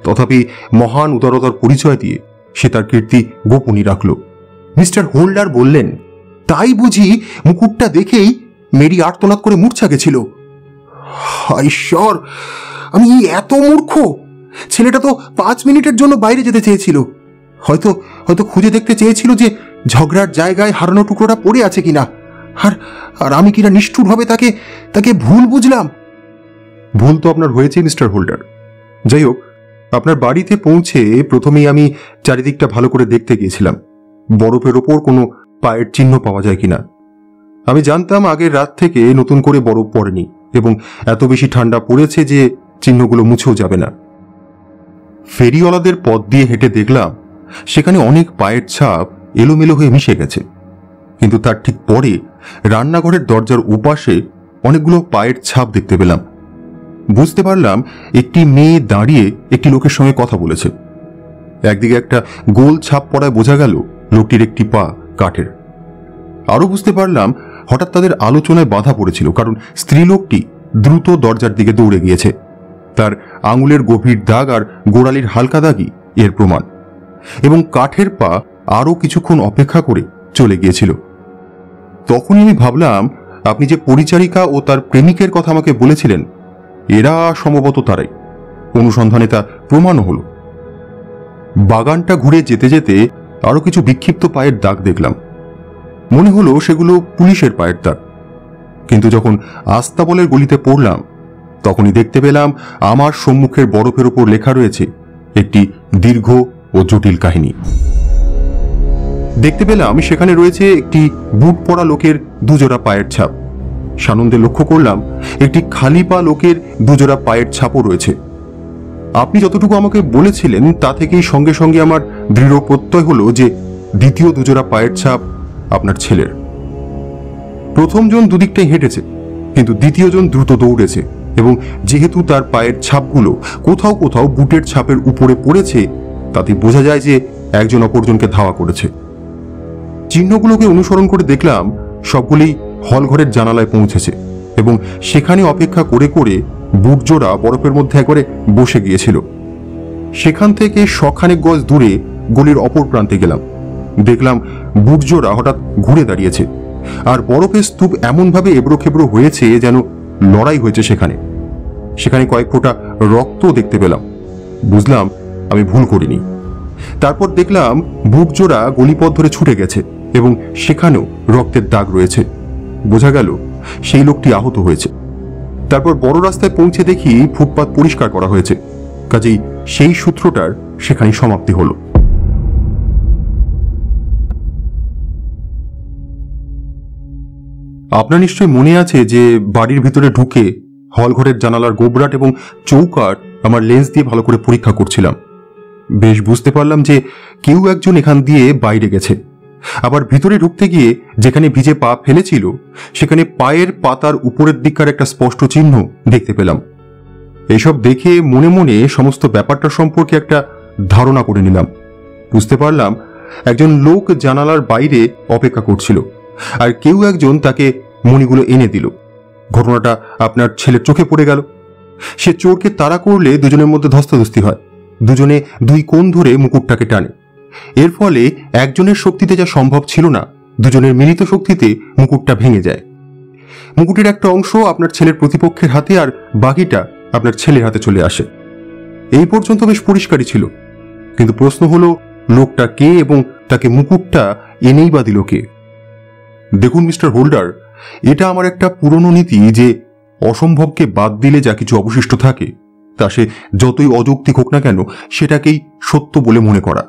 তথাপি মহান উদারতার পরিচয় দিয়ে সে তার কীর্তি গোপনই রাখল। মিস্টার হোল্ডার বললেন, তাই বুঝি মুকুটটা দেখেই মেরি আর্তনাদ করে মূর্ছা গেছিল? ঈশ্বর, আমি এত মূর্খ! ছেলেটা তো 5 মিনিটের জন্য বাইরে যেতে চেয়েছিল। হয়তো খুঁজে দেখতে চেয়েছিল যে ঝগড়ার জায়গায় হারানো টুকরোটা পড়ে আছে কিনা। আর আমি কিনা নিষ্ঠুরভাবে তাকে ভুল বুঝলাম। ভুল তো আপনার হয়েছে মিস্টার হোল্ডার। যাই হোক, আপনার বাড়িতে পৌঁছে প্রথমেই আমি চারিদিকটা ভালো করে দেখতে গিয়েছিলাম বরফের ওপর কোনো পায়ের চিহ্ন পাওয়া যায় কিনা। আমি জানতাম আগের রাত থেকে নতুন করে বরফ পড়েনি এবং এত বেশি ঠান্ডা পড়েছে যে চিহ্নগুলো মুছেও যাবে না। ফেরিওয়ালাদের পথ দিয়ে হেঁটে দেখলাম সেখানে অনেক পায়ের ছাপ এলোমেলো হয়ে মিশে গেছে, কিন্তু তার ঠিক পরে রান্নাঘরের দরজার উপাশে অনেকগুলো পায়ের ছাপ দেখতে পেলাম। বুঝতে পারলাম একটি মেয়ে দাঁড়িয়ে একটি লোকের সঙ্গে কথা বলেছে। একদিকে একটা গোল ছাপ পড়ায় বোঝা গেল লোকটির একটি পা কাঠের। আরো বুঝতে পারলাম হঠাৎ তাদের আলোচনায় বাধা পড়েছিল, কারণ স্ত্রীলোকটি দ্রুত দরজার দিকে দৌড়ে গিয়েছে। তার আঙুলের গভীর দাগ আর গোড়ালির হালকা দাগই এর প্রমাণ, এবং কাঠের পা আরো কিছুক্ষণ অপেক্ষা করে চলে গিয়েছিল। তখনই আমি ভাবলাম আপনি যে পরিচারিকা ও তার প্রেমিকের কথা আমাকে বলেছিলেন এরা সম্ভবত তারাই। অনুসন্ধানে তা প্রমাণও হল। বাগানটা ঘুরে যেতে যেতে আরো কিছু বিক্ষিপ্ত পায়ের দাগ দেখলাম। মনে হলো সেগুলো পুলিশের পায়ের দাগ, কিন্তু যখন আস্তাবলের গলিতে পড়লাম তখনই দেখতে পেলাম আমার সম্মুখের বরফের ওপর লেখা রয়েছে একটি দীর্ঘ ও জটিল কাহিনী। দেখতে পেলাম সেখানে রয়েছে একটি বুট পরা লোকের দুজোড়া পায়ের ছাপ। সানন্দে লক্ষ্য করলাম একটি খালি পা লোকের দুজোড়া পায়ের ছাপও রয়েছে। আপনি যতটুকু আমাকে বলেছিলেন তা থেকেই সঙ্গে সঙ্গে আমার দৃঢ় প্রত্যয় হলো যে দ্বিতীয় দুজোড়া পায়ের ছাপ আপনার ছেলের। প্রথমজন দুদিকটাই হেঁটেছে, কিন্তু দ্বিতীয়জন দ্রুত দৌড়েছে, এবং যেহেতু তার পায়ের ছাপগুলো কোথাও কোথাও বুটের ছাপের উপরে পড়েছে তাতে বোঝা যায় যে একজন অপরজনকে ধাওয়া করেছে। চিহ্নগুলোকে অনুসরণ করে দেখলাম সবগুলি হলঘরের জানালায় পৌঁছেছে এবং সেখানে অপেক্ষা করে করে বুটজোড়া বরফের মধ্যে একবারে বসে গিয়েছিল। সেখান থেকে শখানেক গজ দূরে গলির অপর প্রান্তে গেলাম। দেখলাম বুটজোড়া হঠাৎ ঘুরে দাঁড়িয়েছে, আর বরফের স্তূপ এমনভাবে এবড়ো খেবড়ো হয়েছে যেন লড়াই হয়েছে সেখানে কয়েক ফোঁটা রক্ত দেখতে পেলাম। বুঝলাম আমি ভুল করিনি। তারপর দেখলাম বুটজোড়া গলিপথ ধরে ছুটে গেছে এবং সেখানেও রক্তের দাগ রয়েছে। বোঝা গেল সেই লোকটি আহত হয়েছে। তারপর বড় রাস্তায় পৌঁছে দেখি ফুটপাত পরিষ্কার করা হয়েছে, কাজেই সেই সূত্রটার সেখানেই সমাপ্তি হলো। আপনার নিশ্চয়ই মনে আছে যে বাড়ির ভিতরে ঢুকে হলঘরের জানালার গোবরাট এবং চৌকাঠ আমার লেন্স দিয়ে ভালো করে পরীক্ষা করছিলাম। বেশ বুঝতে পারলাম যে কেউ একজন এখান দিয়ে বাইরে গেছে। আবার ভিতরে ঢুকতে গিয়ে যেখানে ভিজে পা ফেলেছিল সেখানে পায়ের পাতার উপরের দিককার একটা স্পষ্ট চিহ্ন দেখতে পেলাম। এসব দেখে মনে মনে সমস্ত ব্যাপারটা সম্পর্কে একটা ধারণা করে নিলাম। বুঝতে পারলাম একজন লোক জানালার বাইরে অপেক্ষা করছিল, আর কেউ একজন তাকে মণিগুলো এনে দিল। ঘটনাটা আপনার ছেলের চোখে পড়ে গেল। সে চোরকে তাড়া করলে দুজনের মধ্যে ধস্তাধস্তি হয়। দুজনে দুই কোণ ধরে মুকুটটাকে টানে। এর ফলে একজনের শক্তিতে যা সম্ভব ছিল না, দুজনের মিলিত শক্তিতে মুকুটটা ভেঙে যায়। মুকুটের একটা অংশ আপনার ছেলের প্রতিপক্ষের হাতে, আর বাকিটা আপনার ছেলের হাতে চলে আসে। এই পর্যন্ত বেশ পরিষ্কারই ছিল, কিন্তু প্রশ্ন হলো লোকটা কে এবং তাকে মুকুটটা এনেই বা দিল কে? দেখুন মিস্টার হোল্ডার, এটা আমার একটা পুরনো নীতি যে অসম্ভবকে বাদ দিলে যা কিছু অবশিষ্ট থাকে তা সে যতই অযৌক্তিক হোক না কেন সেটাকেই সত্য বলে মনে করা।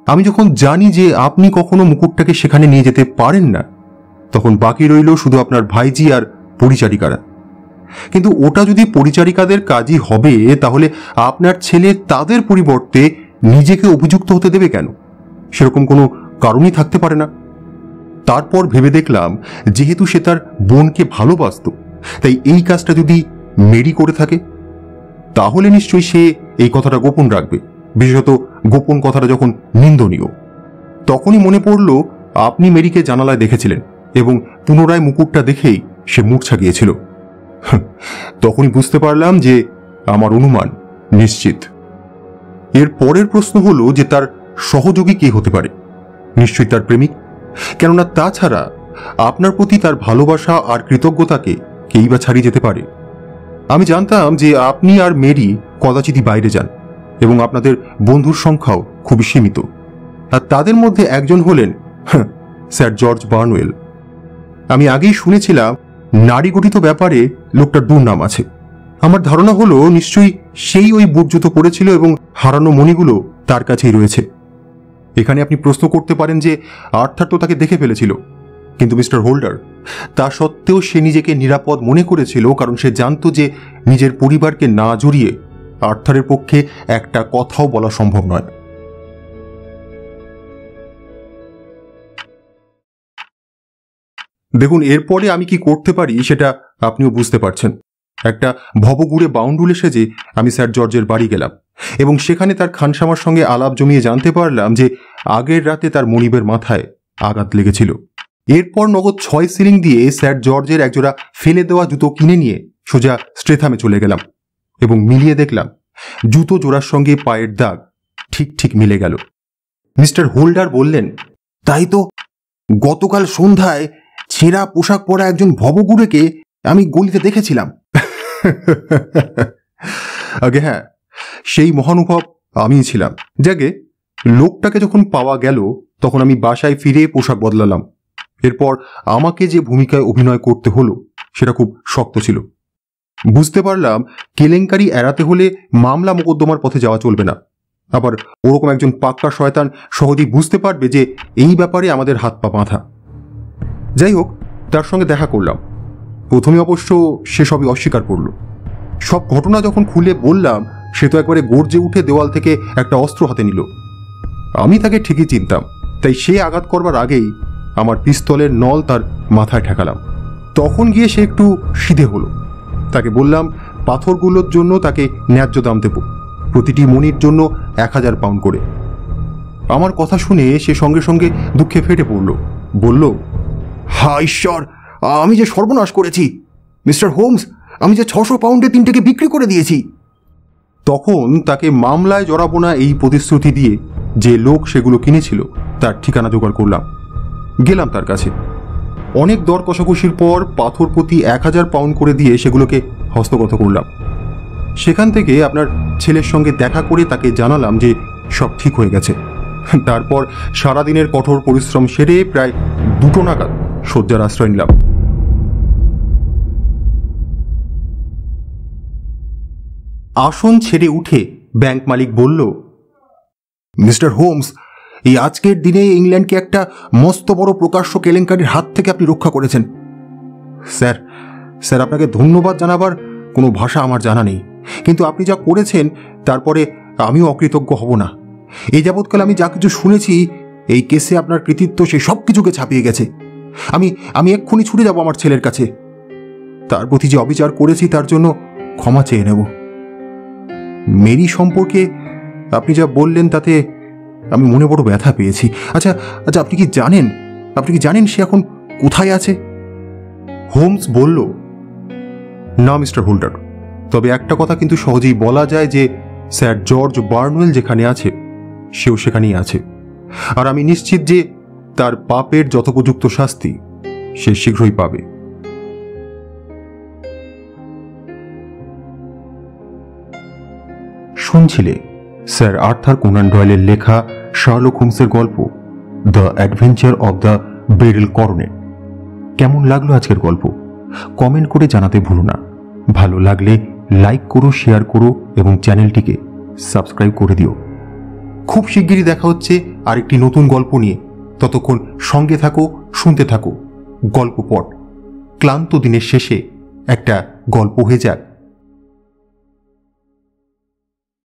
আমি যখন জানি যে আপনি কখনো মুকুটটাকে সেখানে নিয়ে যেতে পারেন না, তখন বাকি রইল শুধু আপনার ভাইজি আর পরিচারিকারা। কিন্তু ওটা যদি পরিচারিকাদের কাজই হবে, তাহলে আপনার ছেলে তাদের পরিবর্তে নিজেকে অভিযুক্ত হতে দেবে কেন? সেরকম কোনো কারণই থাকতে পারে না। তারপর ভেবে দেখলাম যেহেতু সে তার বোনকে ভালোবাসত, তাই এই কাজটা যদি মেরি করে থাকে তাহলে নিশ্চয়ই সে এই কথাটা গোপন রাখবে, বিশেষত গোপন কথাটা যখন নিন্দনীয়। তখনই মনে পড়ল আপনি মেরিকে জানালায় দেখেছিলেন এবং পুনরায় মুকুটটা দেখেই সে মূর্ছা গিয়েছিল। তখনই বুঝতে পারলাম যে আমার অনুমান নিশ্চিত। এর পরের প্রশ্ন হলো যে তার সহযোগী কে হতে পারে? নিশ্চয়ই তার প্রেমিক, কেননা তাছাড়া আপনার প্রতি তার ভালোবাসা আর কৃতজ্ঞতাকে কেই বা ছাড়িয়ে যেতে পারে। আমি জানতাম যে আপনি আর মেরি কদাচিৎই বাইরে যান এবং আপনাদের বন্ধুর সংখ্যাও খুবই সীমিত, আর তাদের মধ্যে একজন হলেন স্যার জর্জ বার্নওয়েল। আমি আগেই শুনেছিলাম নারী গঠিত ব্যাপারে লোকটার দুর্নাম আছে। আমার ধারণা হলো নিশ্চয়ই সেই ওই বুট জুতো পড়েছিল এবং হারানো মণিগুলো তার কাছেই রয়েছে। এখানে আপনি প্রশ্ন করতে পারেন যে আর্থার তো তাকে দেখে ফেলেছিল, কিন্তু মিস্টার হোল্ডার, তা সত্ত্বেও সে নিজেকে নিরাপদ মনে করেছিল, কারণ সে জানত যে নিজের পরিবারকে না জড়িয়ে আর্থারের পক্ষে একটা কথাও বলা সম্ভব নয়। দেখুন, এরপরে আমি কি করতে পারি সেটা আপনিও বুঝতে পারছেন। একটা ভবঘুরে বাউন্ডুলে সেজে আমি স্যার জর্জের বাড়ি গেলাম এবং সেখানে তার খানসামার সঙ্গে আলাপ জমিয়ে জানতে পারলাম যে আগের রাতে তার মনিবের মাথায় আঘাত লেগেছিল। এরপর নগদ 6 সিলিং দিয়ে স্যার জর্জের একজোড়া ফেলে দেওয়া জুতো কিনে নিয়ে সোজা স্ট্রেথামে চলে গেলাম এবং মিলিয়ে দেখলাম জুতো জোড়ার সঙ্গে পায়ের দাগ ঠিক ঠিক মিলে গেল। মিস্টার হোল্ডার বললেন, তাই তো, গতকাল সন্ধ্যায় ছেঁড়া পোশাক পরা একজন ভবঘুরেকে আমি গলিতে দেখেছিলাম। আগে হ্যাঁ, সেই মহানুভব আমিই ছিলাম। যাকে লোকটাকে যখন পাওয়া গেল তখন আমি বাসায় ফিরে পোশাক বদলালাম। এরপর আমাকে যে ভূমিকায় অভিনয় করতে হলো সেটা খুব শক্ত ছিল। বুঝতে পারলাম কেলেঙ্কারি এড়াতে হলে মামলা মোকদ্দমার পথে যাওয়া চলবে না। আবার ওরকম একজন পাক্কা শয়তান সহজেই বুঝতে পারবে যে এই ব্যাপারে আমাদের হাত পা বাঁধা। যাই হোক, তার সঙ্গে দেখা করলাম। প্রথমে অবশ্য সে সবই অস্বীকার করল। সব ঘটনা যখন খুলে বললাম, সে তো একবারে গর্জে উঠে দেওয়াল থেকে একটা অস্ত্র হাতে নিল। আমি তাকে ঠিকই চিনতাম, তাই সে আঘাত করবার আগেই আমার পিস্তলের নল তার মাথায় ঠেকালাম। তখন গিয়ে সে একটু সিধে হলো। তাকে বললাম পাথরগুলোর জন্য তাকে ন্যায্য দাম দেব, প্রতিটি মণির জন্য 1000 পাউন্ড করে। আমার কথা শুনে সে সঙ্গে সঙ্গে দুঃখে ফেটে পড়ল। বলল, হা ঈশ্বর, আমি যে সর্বনাশ করেছি মিস্টার হোমস, আমি যে 600 পাউন্ডে 3টেকে বিক্রি করে দিয়েছি। তখন তাকে মামলায় জড়াবো না এই প্রতিশ্রুতি দিয়ে যে লোক সেগুলো কিনেছিল তার ঠিকানা জোগাড় করলাম। গেলাম তার কাছে। অনেক দর কষাকষির পর পাথর প্রতি 1000 পাউন্ড করে দিয়ে সেগুলোকে হস্তগত করলাম। সেখান থেকে আপনার ছেলের সঙ্গে দেখা করে তাকে জানালাম যে সব ঠিক হয়ে গেছে। তারপর সারাদিনের কঠোর পরিশ্রম সেরে প্রায় 2টো নাগাদ শয্যার আশ্রয় নিলাম। আসন ছেড়ে উঠে ব্যাংক মালিক বলল, মিস্টার হোমস, এই আজকের দিনে ইংল্যান্ডকে একটা মস্ত বড় প্রকাশ্য কেলেঙ্কারির হাত থেকে আপনি রক্ষা করেছেন। স্যার স্যার আপনাকে ধন্যবাদ জানাবার কোনো ভাষা আমার জানা নেই, কিন্তু আপনি যা করেছেন তারপরে আমিও অকৃতজ্ঞ হব না। এই যাবৎকাল আমি যা কিছু শুনেছি এই কেসে আপনার কৃতিত্ব সে সব কিছুকে ছাপিয়ে গেছে। আমি এক্ষুনি ছুটে যাব আমার ছেলের কাছে। তার প্রতি যে অবিচার করেছি তার জন্য ক্ষমা চেয়ে নেব। মেরি সম্পর্কে আপনি যা বললেন তাতে আমি মনে বড় ব্যথা পেয়েছি। আচ্ছা আচ্ছা আপনি কি জানেন সে এখন কোথায় আছে? হোমস বলল, না মিস্টার হোল্ডার, তবে একটা কথা কিন্তু সহজেই বলা যায় যে স্যার জর্জ বার্নওয়েল যেখানে আছে সেও সেখানেই আছে, আর আমি নিশ্চিত যে তার পাপের যথোপযুক্ত শাস্তি সে শীঘ্রই পাবে। শুনছিলে স্যার আর্থার কোনান ডয়েলের লেখা শার্লক হোমসের গল্প the adventure of the beryl coronet. কেমন লাগলো আজকের গল্প কমেন্ট করে জানাতে ভুলো না। ভালো লাগলে লাইক করো, শেয়ার করো এবং চ্যানেলটিকে সাবস্ক্রাইব করে দিও। খুব শিগগিরই দেখা হচ্ছে আরেকটি নতুন গল্প নিয়ে। ততক্ষণ সঙ্গে থাকো, শুনতে থাকো গল্পপট। ক্লান্ত দিনের শেষে একটা গল্প হয়ে যাক